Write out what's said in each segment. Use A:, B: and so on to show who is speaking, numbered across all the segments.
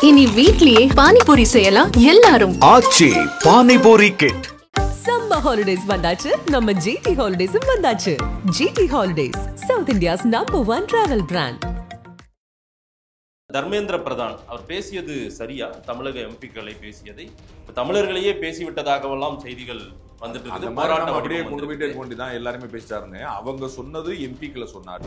A: இனி வீட்லயே பானிபூரி செய்யலாம் எல்லாரும்.
B: Aachi panipuri kit.
C: Summer holidays வந்தாச்சு, நம்ம ஜிடி ஹாலிடேஸும் வந்தாச்சு. GT holidays, South India's number 1 travel brand.
D: Dharmendra Pradhan அவர் பேசியது சரியா? தமிழக எம்பிக்களை பேசியதை தமிழர்களையே பேசிவிட்டதாகவெல்லாம் செய்திகள் வந்துட்டு இருக்கு. போராட்டம்
E: அப்படியே கொண்டு போயிட்டே இருக்க வேண்டியதான். எல்லாருமே பேசிட்டாருன்னு அவங்க சொன்னது எம்பிக்களை சொன்னார்.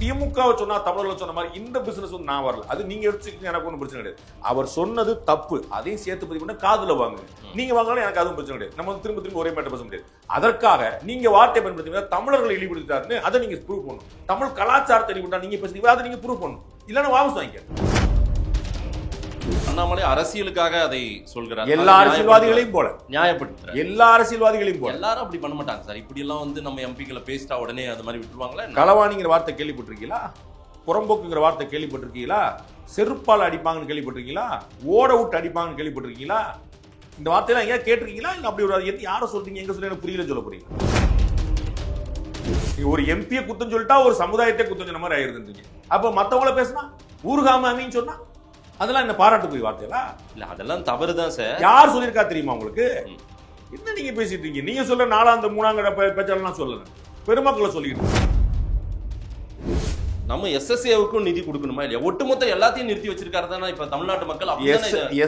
E: திமுகவை சொன்னா தமிழர்கள் சொன்ன மாதிரி இந்த பிசினஸ் வந்து நான் வரல, அது நீங்க எடுத்துக்கீங்க, எனக்கு ஒன்றும் பிரச்சனை கிடையாது. அவர் சொன்னது தப்பு, அதையும் சேர்த்து பதிவு பண்ண காதுல வாங்க, நீங்க வாங்கலாம், எனக்கு அதுவும் பிரச்சனை கிடையாது. நம்ம வந்து திரும்ப திரும்ப ஒரே மேட்டர் பேச முடியாது. அதற்காக நீங்க வார்த்தை பயன்படுத்தி தமிழர்களை இழிவுபடுத்தாருன்னு அதை நீங்க ப்ரூவ் பண்ணணும். தமிழ் கலாச்சாரத்தை இழிவுபடுத்தா நீங்க பேசுறீங்க, அதை நீங்க ப்ரூவ் பண்ணணும். இல்லைன்னா வாபஸ் வாங்கிக்க.
D: அண்ணாமலை அரசியலுக்காக அதை சொல்கிறார்.
E: எல்லா அரசியல்வாதிகளையும் போல
D: நியாயப்படுத்துறார்.
E: எல்லா அரசியல்வாதிகளையும் போல
D: எல்லாரும் அப்படி பண்ண மாட்டாங்க சார். இப்படி எல்லாம் வந்து நம்ம எம்பிக்களை பேசிட்டா உடனே அது மாதிரி விட்டுருவாங்களா?
E: களவாணிங்கிற வார்த்தை கேள்விப்பட்டிருக்கீங்களா? புறம்போக்குங்கிற வார்த்தை கேள்விப்பட்டிருக்கீங்களா? செருப்பால் அடிப்பாங்கன்னு கேள்விப்பட்டிருக்கீங்களா? ஓட விட்டு அடிப்பாங்கன்னு கேள்விப்பட்டிருக்கீங்களா? இந்த வார்த்தையெல்லாம் எங்கேயா கேட்டிருக்கீங்களா? இல்ல அப்படி ஒரு யாரை சொல்றீங்க, எங்க சொல்ல எனக்கு புரியல சொல்ல போறீங்க. ஒரு எம்பியை குத்தம் சொல்லிட்டா ஒரு சமுதாயத்தை குத்தம் சொன்ன மாதிரி ஆயிருந்துருக்கீங்க. அப்ப மத்தவங்கள பேசினா ஊர்காமின்னு சொன்னா அதெல்லாம் என்ன பாராட்டுக்குரிய வார்த்தையா?
D: இல்ல அதெல்லாம் தவறுதான் சார்.
E: யார் சொல்லியிருக்கா தெரியுமா உங்களுக்கு? என்ன நீங்க பேசிட்டு இருக்கீங்க? நீங்க சொல்ற 4ஆம் 3ஆம் பேச்சாளர்லாம் சொல்லல, பெருமக்களை சொல்லிட்டு.
D: நம்ம எஸ்எஸ்ஏவுக்கும் நிதி கொடுக்கணுமா இல்லையா? ஒட்டுமொத்த எல்லாத்தையும் நிறுத்தி வச்சிருக்காரு தானே இப்ப தமிழ்நாட்டு மக்கள்.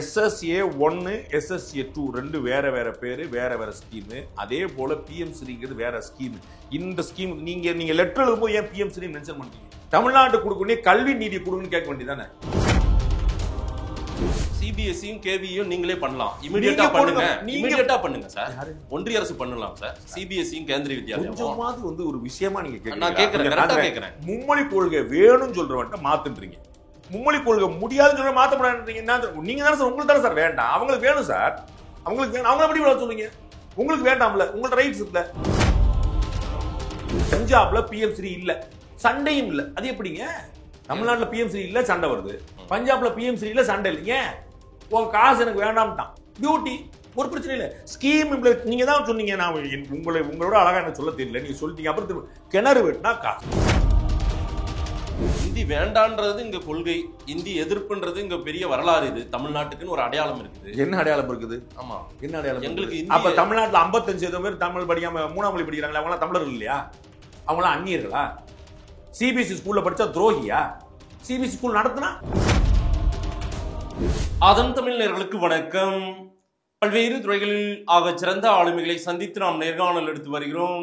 E: எஸ்எஸ்ஏ 1 எஸ்எஸ்ஏ 2 ரெண்டு வேற வேற பேரு, வேற வேற ஸ்கீம். அதே போல பிஎம்ஸ்ரீங்கிறது வேற ஸ்கீம். இந்த ஸ்கீம் நீங்க லெட்டர் எழுதும்போது ஏன் பிஎம்ஸ்ரீ மென்ஷன் பண்றீங்க? தமிழ்நாட்டு கொடுக்கணும் கல்வி நிதி கொடுக்கணும்னு கேட்க வேண்டியதானே?
D: சிபிஎஸ்சியும் கேவியும் நீங்களே பண்ணலாம். இமிடியேட்டா பண்ணுங்க, இமிடியேட்டா பண்ணுங்க சார். ஒன்றிய அரசு பண்ணலாம் சார். சிபிஎஸ்சியும் கேந்திரிய வித்யாலயம்
E: கொஞ்சமாவது வந்து ஒரு விஷயமா நீங்க கேக்குறீங்க.
D: நான் கேக்குறேன், கரெக்ட்டா கேக்குறேன்.
E: மும்மொழி கொள்கை வேணும்னு சொல்றவன்ட்ட மாத்துன்றீங்க, மும்மொழி கொள்கை முடியாதுன்னு சொல்ற மாத்தப்படாதுன்றீங்க. நீங்க தானே சார், உங்களுக்கு தானே சார் வேண்டாம், அவங்களுக்கு வேணும் சார். அவங்களுக்கு வேணும், அவங்க எப்படி சொல்லுங்க? உங்களுக்கு வேண்டாம்ல, உங்களோட ரைட்ஸ் இல்ல. பஞ்சாப்ல பிஎம்ஸ்ரீ இல்ல, சண்டையும் இல்ல, அது எப்படிங்க? தமிழ்நாட்டுல பிஎம்ஸ்ரீ இல்ல, சண்டை வருது. பஞ்சாப்ல பிஎம்ஸ்ரீ இல்ல, சண்டை இல்ல. ஏன்? உங்க காசு எனக்கு வேண்டாம்ட்டான். டியூட்டி ஒரு பிரச்சனை இல்ல. ஸ்கீம் நீங்க தான் சொன்னீங்க. நான் உங்களோட அழகா எனக்கு சொல்ல தெரியல, நீங்க சொல்லிட்டீங்க. அப்புறம் கிணறு வெட்டினா காசு.
D: இந்தி வேண்டான்றது இங்க கொள்கை, இந்தி எதிர்ப்புன்றது இங்க பெரிய வரலாறு. இது தமிழ்நாட்டுக்குன்னு ஒரு அடையாளம் இருக்குது.
E: என்ன அடையாளம் இருக்குது?
D: ஆமா,
E: என்ன அடையாளம்
D: எங்களுக்கு?
E: அப்ப தமிழ்நாட்டுல 55% பேர் தமிழ் படிக்காம 3ஆம் மொழி படிக்கிறாங்களா? அவங்க எல்லாம் தமிழர்கள் இல்லையா? அவங்க எல்லாம் அந்நியர்களா? சிபிஎஸ்சி ஸ்கூல்ல படிச்சா துரோகியா? சிபிஎஸ்சி ஸ்கூல் நடத்தினா?
D: அதன் தமிழ் நேயர்களுக்கு வணக்கம். பல்வேறு துறைகளில் ஆக சிறந்த ஆளுமைகளை சந்தித்து நாம் நேர்காணல் எடுத்து வருகிறோம்.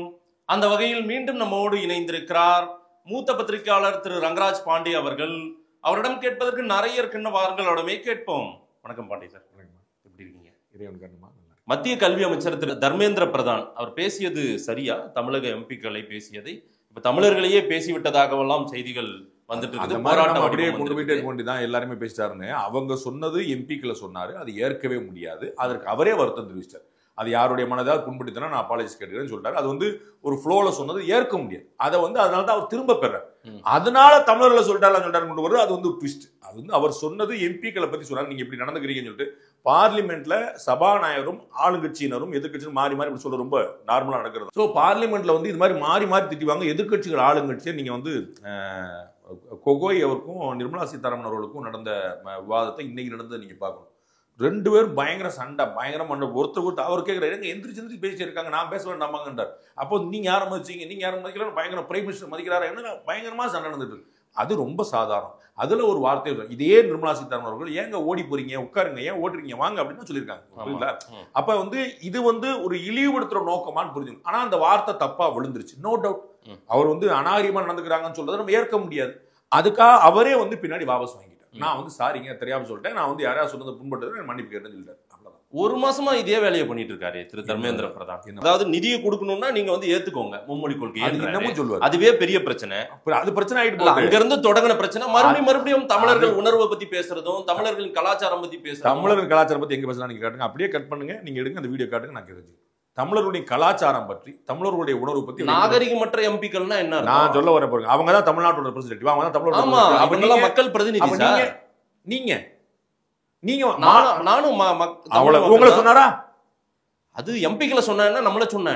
D: அந்த வகையில் மீண்டும் நம்மோடு இணைந்திருக்கிறார் மூத்த பத்திரிகையாளர் திரு ரங்கராஜ் பாண்டே அவர்கள். அவரிடம் கேட்பதற்கு நிறைய இருக்கின்ற வாரங்களோடமே கேட்போம். வணக்கம் பாண்டே சார், எப்படி இருக்கீங்க? மத்திய கல்வி அமைச்சர் திரு தர்மேந்திர பிரதான் அவர் பேசியது சரியா? தமிழக எம்பிக்களை பேசியதை இப்ப தமிழர்களையே பேசிவிட்டதாகவெல்லாம் செய்திகள் வந்துட்டு இருக்கு. போராட்டம்
E: அப்படியே கொண்டு போயிட்டே இருக்க வேண்டியதான். எல்லாருமே பேசிட்டாருன்னு அவங்க சொன்னது எம்பிக்களை சொன்னாரு, அது ஏற்கவே முடியாது. அதற்கு அவரே வருத்தம் தெரிவிச்சார். அது யாருடைய மனதாக புண்படுத்தினா நான் அப்பாலஜி கேட்கிறேன்னு சொல்லிட்டாரு. அது வந்து ஒரு ஃப்ளோல சொன்னது ஏற்க முடியாது. அதை வந்து அதனால தான் அவர் திரும்ப பெறார். அதனால தமிழர்களை சொல்லிட்டாரு கொண்டு வருது. அது வந்து ட்விஸ்ட். அது வந்து அவர் சொன்னது எம்பிக்களை பத்தி சொன்னாரு, நீங்க இப்படி நடந்துக்கிறீங்கன்னு சொல்லிட்டு. பார்லிமெண்ட்ல சபாநாயகரும் ஆளுங்கட்சியினரும் எதிர்கட்சியும் மாறி மாறி இப்படி சொல்ல ரொம்ப நார்மலா நடக்கிறது. ஸோ பார்லிமெண்ட்ல வந்து இது மாதிரி மாறி மாறி திட்டுவாங்க. எதிர்கட்சிகள் ஆளுங்கட்சியை நீங்க வந்து கொகோய் அவருக்கும் நிர்மலா சீதாராமன் அவர்களுக்கும் நடந்த விவாதத்தை இன்னைக்கு நடந்ததை நீங்க பார்க்கணும். 2 பேரும் பயங்கர சண்டை, பயங்கர மண்டை. ஒருத்தர் அவர் கேட்கிறாரு, எந்திரிச்சு பேசிட்டு இருக்காங்க, நான் பேச வேண்டாமாங்கன்றார். அப்போ நீங்க யாரும் மதிச்சீங்க, நீங்க யாரும் மதிக்கல, பயங்கர பிரைம் மினிஸ்டர் மதிக்கிறாரு, என்ன பயங்கரமா சண்டை நடந்துட்டு இருக்கு. அது ரொம்ப சாதாரணம். அதுல ஒரு வார்த்தை, இதே நிர்மலா சீதாராமன் அவர்கள் ஏங்க ஓடி போறீங்க, உட்காருங்க, ஏன் ஓடுறீங்க, வாங்க அப்படின்னு சொல்லியிருக்காங்க. அப்ப வந்து இது வந்து ஒரு இழிவுபடுத்துற நோக்கமான்னு புரிஞ்சுக்கணும். ஆனா அந்த வார்த்தை தப்பா விழுந்துருச்சு, நோ டவுட். அவர் வந்து அநாகரிகமா நடந்துக்கிறாங்கன்னு சொல்றதை நம்ம ஏற்க முடியாது. அதுக்காக அவரே வந்து பின்னாடி வாபஸ் வாங்கிட்டார். நான் வந்து சாரிங்க தெரியாம சொல்லிட்டேன், நான் வந்து யாராவது சொன்னது புண்பட்டது மன்னிப்பு கேட்டேன்னு சொல்லிட்டார்.
D: ஒரு மாசமா இதே வேலையை பண்ணிட்டு இருக்காரு திரு தர்மேந்திர பிரதான். அதாவது நிதியை கொடுக்கணும்னா நீங்க வந்து ஏத்துக்கோங்க மும்மொழி கொள்கை, அதுவே பெரிய பிரச்சனை. அது பிரச்சனை ஆயிட்டு அங்க இருந்து தொடங்கின பிரச்சனை மறுபடியும் தமிழர்கள் உணர்வை பத்தி பேசுறதும் தமிழர்களின் கலாச்சாரம் பத்தி பேசுறதும்.
E: தமிழர்கள் கலாச்சாரம் பத்தி எங்க பேசலாம் நீங்க காட்டுங்க, அப்படியே கட் பண்ணுங்க, நீங்க எடுங்க அந்த வீடியோ காட்டுங்க, நான் தெரிஞ்சு தமிழர்களுடைய கலாச்சாரம் பற்றி, தமிழர்களுடைய உணர்வு பத்தி.
D: நாகரிகமற்ற எம்பிக்கள்னா என்ன நான்
E: சொல்ல வரேன் பாருங்க. அவங்க தான் தமிழ்நாட்டோட ரெப்ரசன்டேட்டிவ், அவங்க தான் தமிழோட
D: மக்கள் பிரதிநிதி.
E: நீங்க
D: நானும்
E: உங்களை சொன்னாரா?
D: அது எம்பிக்களை சொன்னா நம்மள சொன்னா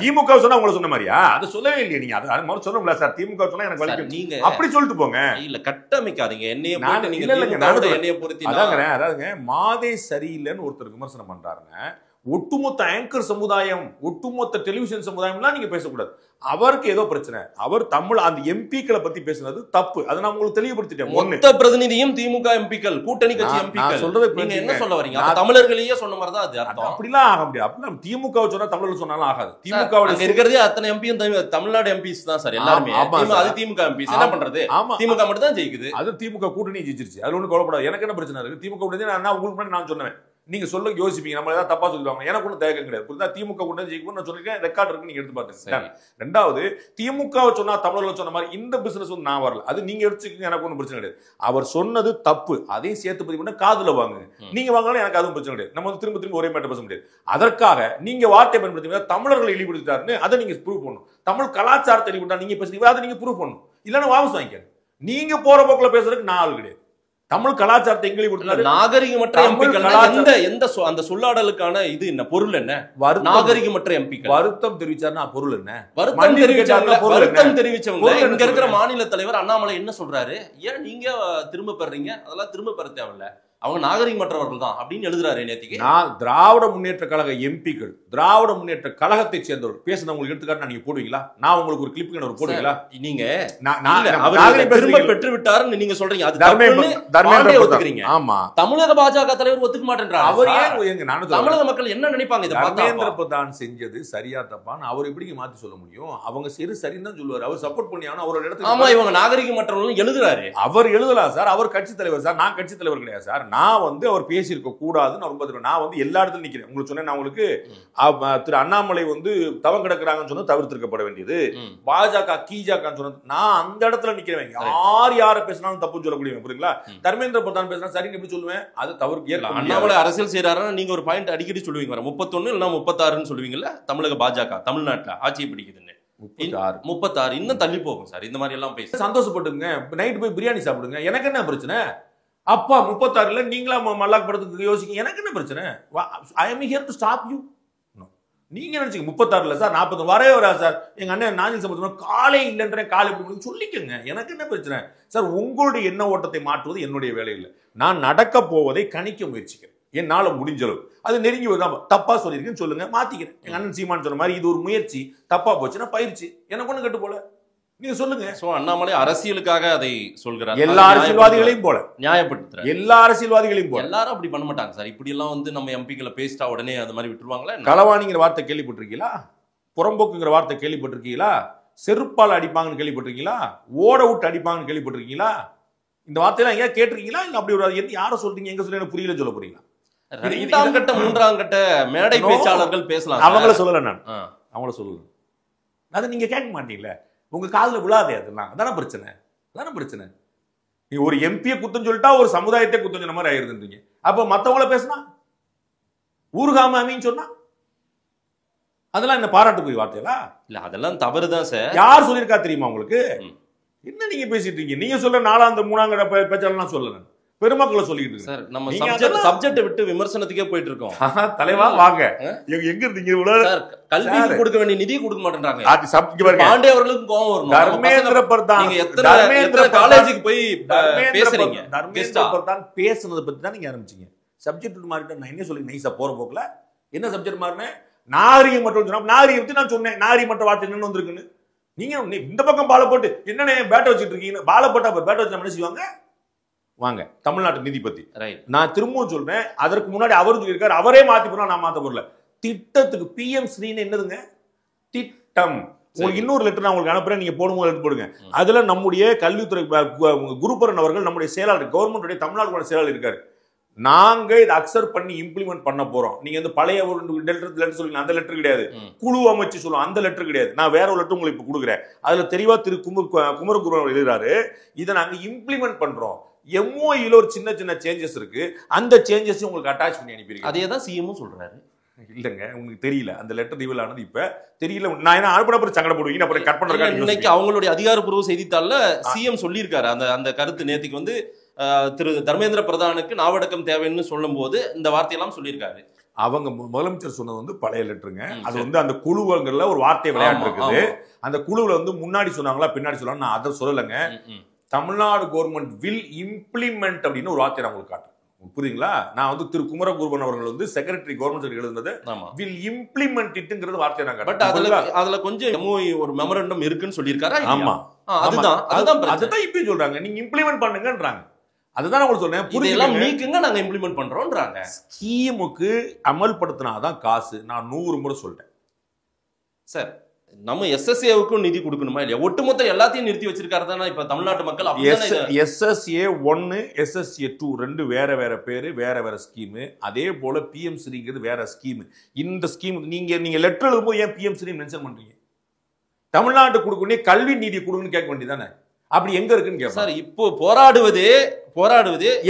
E: திமுக சொன்னா உங்களை சொன்ன மாதிரியா? அது சொல்லவே இல்லையா நீங்க? அது முதல்ல சொல்ல முடியல சார். திமுக சொன்னா எனக்கு வலிக்கும்.
D: நீங்க
E: அப்படி சொல்லிட்டு போங்க.
D: இல்ல கட்டமைக்காதீங்க என்னைய
E: பொறுத்து. அதாங்க மாதே சரியில்லைன்னு ஒருத்தர் விமர்சனம் பண்றாருங்க. ஒட்டுமொத்த ஆங்கர் சமுதாயம், ஒட்டுமொத்த டெலிவிஷன் சமுதாயம்லாம் நீங்க பேசக்கூடாது. அவருக்கு ஏதோ பிரச்சனை. அவர் தமிழ் அந்த எம்பிக்களை பத்தி பேசுனது தப்பு. அதை நான் உங்களுக்கு தெளிவுபடுத்திட்டேன்.
D: மொத்த பிரதிநிதியும் திமுக எம்பிக்கள், கூட்டணி கட்சி எம்பிக்கள் சொல்றது நீங்க என்ன சொல்ல வரீங்க? தமிழர்களையே சொன்ன மாதிரி தான் அது அர்த்தம்.
E: அப்படிலாம் ஆக முடியாது. அப்படிலாம் திமுக சொன்னா தமிழர்கள் சொன்னாலும் ஆகாது. திமுக
D: இருக்கிறதே அத்தனை எம்பியும் தமிழ்நாடு எம்பிஸ் தான் சார் எல்லாருமே. அது திமுக எம்பிஸ் என்ன பண்றது? திமுக மட்டும் தான் ஜெயிக்குது. அது
E: திமுக கூட்டணி ஜெயிச்சிருச்சு. அது ஒண்ணு கவலைப்படாது. எனக்கு என்ன பிரச்சனை இருக்கு? திமுக கூட்டணி நான் உங்களுக்கு நான் சொன்னேன். நீங்க சொல்ல யோசிப்பீங்க, நம்ம ஏதாவது தப்பா சொல்லுவாங்க. எனக்கு ஒன்றும் தேவை கிடையாது. புரியுதா? திமுக கூட ஜெயிக்கும் நான் சொல்லிருக்கேன். ரெக்கார்ட் இருக்கு, நீங்க எடுத்து பாத்துங்க. ரெண்டாவது, திமுக சொன்னா தமிழர்கள் சொன்ன மாதிரி இந்த பிசினஸ் வந்து நான் வரல. அது நீங்க எடுத்துக்கீங்க, எனக்கு ஒன்றும் பிரச்சனை கிடையாது. அவர் சொன்னது தப்பு, அதையும் சேர்த்து பதிவு பண்ண காதுல வாங்குங்க. நீங்க வாங்கலாம், எனக்கு அதுவும் பிரச்சனை கிடையாது. நம்ம வந்து திரும்ப ஒரே மேட்டர் பேச முடியாது. அதற்காக நீங்க வார்த்தை பயன்படுத்தி தமிழர்களை இழிவுபடுத்தாருன்னு அதை நீங்க ப்ரூவ் பண்ணணும். தமிழ் கலாச்சாரத்தை இழிவுபடுத்தா நீங்க பேசுறீங்க, அதை நீங்க ப்ரூவ் பண்ணணும். இல்லைன்னா வாபஸ் வாங்கிக்க. நீங்க போற போக்குல பேசுறதுக்கு நான் ஆள் கிடையாது. தமிழ் கலாச்சாரத்தை எங்களுக்கு
D: நாகரிகமற்ற எம்பிக்கள் எந்த அந்த சொல்லாடலுக்கான இது என்ன பொருள் என்ன? நாகரிகமற்ற எம்பிக்கள் வருத்தம் தெரிவிச்சாருன்னா பொருள் என்ன? வருத்தம் தெரிவிச்சவங்க இங்க இருக்கிற மாநில தலைவர் அண்ணாமலை என்ன சொல்றாரு? ஏன் நீங்க திரும்ப பெறீங்க? அதெல்லாம் திரும்ப பெற தேவையில்ல, அவங்க நாகரிகமற்றவர்கள் தான் அப்படின்னு எழுதுறாரு. நேத்திக்கு
E: நான் திராவிட முன்னேற்ற கழக எம்பிக்கள், திராவிட முன்னேற்ற கழகத்தை சேர்ந்தவர்கள் பேசுன உங்களுக்கு எடுத்துக்காட்டு நீங்க போடுவீங்களா? நான் உங்களுக்கு ஒரு கிளிப் போடுவீங்களா?
D: நீங்க திரும்ப பெற்று விட்டாருன்னு நீங்க சொல்றீங்க. அது ஒத்துக்கிறீங்க. ஆமா, தமிழக பாஜக தலைவர் ஒத்துக்க மாட்டேன்றாரு. அவர் ஏன் தமிழக மக்கள் என்ன நினைப்பாங்க? இதை தர்மேந்திர பிரதான் செஞ்சது சரியா தப்பான்னு அவர் எப்படி மாத்தி சொல்ல முடியும்? அவங்க சரின்னு தான் சொல்லுவாரு. அவர் சப்போர்ட் பண்ணி அவரோட இடத்துல. ஆமா, இவங்க நாகரிகமற்றவர்கள் எழுதுறாரு. அவர் எழுதலாம் சார். அவர் கட்சி தலைவர் சார். நான் கட்சி தலைவர் கிடையாது சார். நான் வந்து அவர் பேசியிருக்க கூடாதுன்னு ரொம்ப நான் வந்து எல்லா இடத்துலையும் நிக்கிறேன். உங்களுக்கு சொன்னேன், நான் உங்களுக்கு திரு அண்ணாமலை வந்து தவம் கிடக்குறாங்கன்னு சொன்னது தவிர்த்திருக்கப்பட வேண்டியது. பாஜக கீஜாக்கான்னு சொன்னது நான் அந்த இடத்துல நிக்கிறேன். யாரை பேசினாலும் தப்புன்னு சொல்லக்கூடிய, புரியுங்களா? தர்மேந்திர பிரதான் பேசினா சரின்னு எப்படி சொல்லுவேன்? அது தவறு. அண்ணாமலை அரசியல் செய்யறாருன்னா நீங்க ஒரு பாயிண்ட் அடிக்கடி சொல்லுவீங்க, 31 இல்லைன்னா 36ன்னு சொல்லுவீங்கல்ல. தமிழக பாஜக தமிழ்நாட்டுல ஆட்சியை பிடிக்குதுன்னு 36 இன்னும் தள்ளி போகும் சார். இந்த மாதிரி எல்லாம் பேசி சந்தோஷப்பட்டுங்க. நைட்டு போய் பிரியாணி சாப்பிடுங்க, எனக்கு என்ன பிரச்சனை? அப்பா 36ல நீங்களா மல்லாக் படத்துக்கு யோசிக்க, எனக்கு என்ன பிரச்சனை? I am here to stop you. நீங்க நினைச்சீங்க 36ல சார் 40 வரவே வரா சார். எங்க அண்ணன் நாஞ்சில் சம்பந்தம் காலை இல்லைன்ற காலை எப்படி சொல்லிக்கங்க, எனக்கு என்ன பிரச்சனை சார்? உங்களுடைய எண்ண ஓட்டத்தை மாற்றுவது என்னுடைய வேலை இல்லை. நான் நடக்க போவதை கணிக்க முயற்சிக்கிறேன் என்னால முடிஞ்சளவு. அது நெருங்கி வருதான், தப்பா சொல்லியிருக்கேன்னு சொல்லுங்க, மாத்திக்கிறேன். எங்க அண்ணன் சீமான் சொன்ன மாதிரி இது ஒரு முயற்சி, தப்பா போச்சுன்னா பயிற்சி, எனக்கு ஒண்ணு கட்டு போல நீங்க சொல்லுங்க. சோ அண்ணாமலை அரசியலுக்காக அதை சொல்கிறார். எல்லா அரசியல்வாதிகளையும் போல நியாயப்படுத்துறாரு. எல்லா அரசியல்வாதிகளையும் போல. எல்லாரும் அப்படி பண்ண மாட்டாங்க சார். இப்படி எல்லாம் வந்து நம்ம எம்பிக்களை பேசிட்டா உடனே அது மாதிரி விட்டுருவாங்களா? களவாணிங்கிற வார்த்தை கேள்விப்பட்டிருக்கீங்களா? புறம்போக்குங்கிற வார்த்தை கேள்விப்பட்டிருக்கீங்களா? செருப்பால் அடிப்பாங்கன்னு கேள்விப்பட்டிருக்கீங்களா? ஓட விட்டு அடிப்பாங்கன்னு கேள்விப்பட்டிருக்கீங்களா? இந்த வார்த்தையெல்லாம் எங்கேயா கேட்டிருக்கீங்களா? இல்ல அப்படி ஒரு யாரை சொல்றீங்க, எங்க சொல்ல புரியல சொல்ல போறீங்களா? 2ஆம் கட்ட 3ஆம் கட்ட மேடை பேச்சாளர்கள் பேசலாம். அவங்கள சொல்லல, நான் அவங்கள சொல்லல. அது நீங்க கேட்க மாட்டீங்களே, உங்க காதுல விழாதே. அதெல்லாம் அதான பிரச்சனை. அதான பிரச்சனை. நீ ஒரு எம்பியை குத்தம் சொல்லிட்டா ஒரு சமுதாயத்தை குத்தம் சொன்ன மாதிரி ஆயிருந்தீங்க. அப்ப மத்தவங்கள பேசினா ஊர்காம அமீன்னு சொன்னா அதெல்லாம் என்ன பாராட்டுக்குரிய வார்த்தையா? இல்ல, அதெல்லாம் தவறுதான் சார். யார் சொல்லியிருக்கா தெரியுமா உங்களுக்கு? என்ன நீங்க பேசிட்டு இருக்கீங்க? நீங்க சொல்ற 4ஆம் 3ஆம் கட்ட பேச்சாளர்லாம் சொல்லல, பெருமக்களை சொல்லிட்டு இருக்கு சார். நம்ம சப்ஜெக்ட் விட்டு விமர்சனத்துக்கே போயிட்டு இருக்கோம். தலைவா வாங்க, எங்க இருந்தீங்க? கல்விக்கு கொடுக்க வேண்டிய நிதி கொடுக்க மாட்டேன்றாங்க. பாண்டே அவர்களுக்கு கோவம் வரும். தர்மேந்திர பிரதான் நீங்க எத்தனை காலேஜுக்கு போய் பேசுறீங்க? தர்மேந்திர பிரதான் பேசுனதை பத்தி தான் நீங்க ஆரம்பிச்சீங்க. சப்ஜெக்ட் மாறிட்டு நான் என்ன சொல்லி நைஸா போற போக்குல என்ன சப்ஜெக்ட் மாறினேன்? நாகரிகம் மட்டும் சொன்னா நாகரிகம் பத்தி நான் சொன்னேன். நாகரிகம் மற்ற வார்த்தை என்னன்னு வந்திருக்குன்னு நீங்க இந்த பக்கம் பால போட்டு என்னென்ன பேட்டை வச்சுட்டு இருக்கீங்க? பால போட்டா பேட்டை வச்சு என்ன செய்வாங்க? வாங்க, தமிழ்நாட்டு நிதி பத்தி நான் திரும்பவும் சொல்றேன். அதற்கு முன்னாடி அவரும் சொல்லியிருக்காரு, அவரே மாத்தி போறா, நான் மாத்த போறல. திட்டத்துக்கு PM ஸ்ரீன்னு என்னதுங்க? திட்டம். உங்களுக்கு இன்னொரு லெட்டர் நான் உங்களுக்கு அனுப்புறேன், நீங்க போடும்போது எடுத்து போடுங்க. அதுல நம்முடைய கல்வித்துறை குருபரன் அவர்கள், நம்முடைய செயலாளர், கவர்மெண்ட் தமிழ்நாடு செயலாளர் இருக்காரு. நாங்க இதை அக்செப்ட் பண்ணி இம்ப்ளிமெண்ட் பண்ண போறோம். நீங்க வந்து பழைய ஒரு லெட்டர் சொல்லுங்க, அந்த லெட்டர் கிடையாது. குழு அமைச்சு சொல்லுவோம், அந்த லெட்டர் கிடையாது. நான் வேற ஒரு லெட்டர் உங்களுக்கு இப்ப கொடுக்குறேன். அதுல தெளிவா திரு குமரகுரு எழுதுறாரு, இதை நாங்க இம்ப்ளிமெண்ட் பண்றோம். MOEல ஒரு சின்ன சின்ன சேஞ்சஸ் இருக்கு, அந்த சேஞ்சஸ் உங்களுக்கு அட்டாச் பண்ணி அனுப்பிடுங்க. அதே தான் சிஎம் சொல்றாரு. இல்லங்க, உங்களுக்கு தெரியல, அந்த லெட்டர் ரிவீல் ஆனது இப்ப தெரியல. நான் என்ன அனுப்பின சங்கடப்படுவீங்க, அப்புறம் கட் பண்றேன். இன்னைக்கு அவங்களுடைய அதிகாரப்பூர்வ செய்தித்தாள்ல சிஎம் சொல்லியிருக்காரு அந்த கருத்து. நேத்துக்கு வந்து திரு தர்மேந்திர பிரதானுக்கு நாவடக்கம் தேவைன்னு சொல்லும் போது இந்த வார்த்தையெல்லாம் சொல்லியிருக்காரு.
E: அவங்க முதலமைச்சர் சொன்னது வந்து பழைய லெட்டருங்க. அது வந்து அந்த குழுவங்கள்ல ஒரு வார்த்தை விளையாட்டு இருக்குது. அந்த குழுவுல வந்து முன்னாடி சொன்னாங்களா பின்னாடி சொன்னாங்க, நான் அதை சொல்லலைங்க. தமிழ்நாடு கவர்மெண்ட் வில் இம்ப்ளிமெண்ட் அப்படின்னு ஒரு வார்த்தை நான் உங்களுக்கு காட்டுறேன். புரியுங்களா? நான் வந்து திரு குமரகுருபன் அவர்கள் வந்து செக்ரட்டரி கவர்மெண்ட் எழுதுனது வில் இம்ப்ளிமெண்ட் இட்ங்கிறது வார்த்தை நான் காட்டுறேன்.
D: அதுல கொஞ்சம் ஒரு மெமரண்டம் இருக்குன்னு சொல்லியிருக்காரு.
E: ஆமா, அதுதான் இப்பயும் சொல்றாங்க, நீங்க இம்ப்ளிமெண்ட் பண்ணுங்கன்றாங்க. அதுதான் உங்களுக்கு சொல்றேன்,
D: புரியலாம் நீக்குங்க, நாங்க இம்ப்ளிமெண்ட் பண்றோம்ன்றாங்க.
E: ஸ்கீமுக்கு அமல்படுத்தினாதான் காசு. நான் 100 முறை சொல்றேன்
D: சார். நம்ம எஸ்எஸ்ஏவுக்கும் நிதி கொடுக்கணுமா இல்லையா? ஒட்டுமொத்த எல்லாத்தையும் நிறுத்தி வச்சிருக்காரு தானே இப்ப தமிழ்நாட்டு மக்கள்.
E: எஸ்எஸ்ஏ 1 எஸ்எஸ்ஏ 2 ரெண்டு வேற வேற பேரு, வேற வேற ஸ்கீமு. அதே போல பிஎம்ஸ்ரீங்கிறது வேற ஸ்கீம். இந்த ஸ்கீம் நீங்க லெட்டர் எழுதும்போது ஏன் பிஎம்ஸ்ரீ மென்ஷன் பண்றீங்க? தமிழ்நாட்டு கொடுக்கணும் கல்வி நிதி கொடுக்கணும்னு கேட்க வேண்டியதானே? அப்படி எங்க இருக்குன்னு கேட்க சார்.
D: இப்போ போராடுவது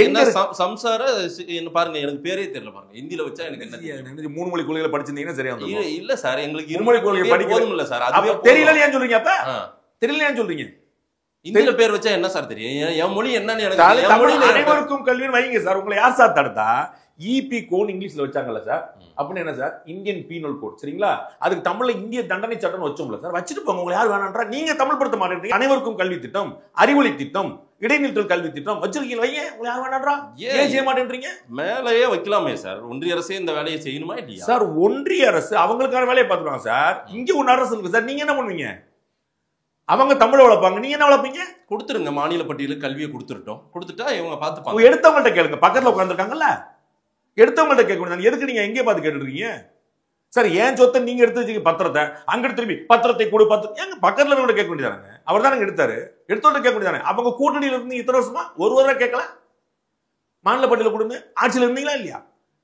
D: என்ன சம்சார பாருங்க, எனக்கு பேரே தெரியல பாருங்க. ஹிந்தில வச்சா எனக்கு என்ன
E: 3 மொழி கொள்கைகளை படிச்சிருந்தீங்கன்னா சரியா வந்து.
D: இல்ல சார், எங்களுக்கு
E: 3 மொழி கொள்கை படிக்கணும் இல்ல சார். அது தெரியல ஏன் சொல்றீங்க? அப்ப தெரியல ஏன் சொல்றீங்க?
D: ஹிந்தில பேர் வச்சா என்ன சார் தெரியும்? என் மொழி என்னன்னு எனக்கு
E: அனைவருக்கும் கல்வின்னு வைங்க சார். உங்களை யார் சார் தடுத்தா? இபி கோட் இங்கிலீஷ்ல வச்சாங்கல்ல சார், அப்படின்னு என்ன சார்? இந்தியன் பீனல் கோட், சரிங்களா? அதுக்கு தமிழ்ல இந்திய தண்டனை சட்டம் வச்சோம்ல சார், வச்சுட்டு போங்க. உங்களை யார் வேணான்றா? நீங்க தமிழ் படுத்த மாட்டேன்றீங்க. அனைவருக்கும் கல்வி திட்டம், அறிவொளி திட்டம், இடைநிறுத்தல் கல்வி திட்டம் வச்சிருக்கீங்க, வைங்க. உங்களை யார் வேணான்றா? ஏன் செய்ய மாட்டேன்றீங்க?
D: மேலேயே வைக்கலாமே சார். ஒன்றிய அரசே இந்த வேலையை செய்யணுமா இல்லையா
E: சார்? ஒன்றிய அரசு அவங்களுக்கான வேலையை பார்த்துருவாங்க சார். இங்க ஒன்னு அரசு இருக்கு சார், நீங்க என்ன பண்ணுவீங்க? அவங்க தமிழை வளர்ப்பாங்க, நீங்க என்ன வளர்ப்பீங்க?
D: கொடுத்துருங்க, மாநில பட்டியலுக்கு கல்வியை கொடுத்துட்டா இவங்க பார்த்துப்பாங்க.
E: எடுத்தவங்கள்ட்ட கேளுங்க, பக்கத்துல உட்காந்துருக்காங்கல்ல, எடுத்தவங்கள்ட்ட கேட்க வேண்டியது. எதுக்கு நீங்க எங்கே பார்த்து கேட்டுருக்கீங்க சார்? ஏன் சொத்தை நீங்க எடுத்து வச்சுக்க பத்திரத்தை அங்கிட்டு திரும்பி பத்திரத்தை கொடு, பத்திரம் எங்க பக்கத்துல கூட கேட்க வேண்டியதானங்க? அவர் தானே எடுத்தாரு, எடுத்தோட கேட்க வேண்டியதானே? அவங்க கூட்டணியில இருந்து இத்தனை வருஷமா ஒரு வரை கேட்கல? மாநில பட்டியல கொடுங்க. ஆட்சியில் இருந்தீங்களா இல்லையா?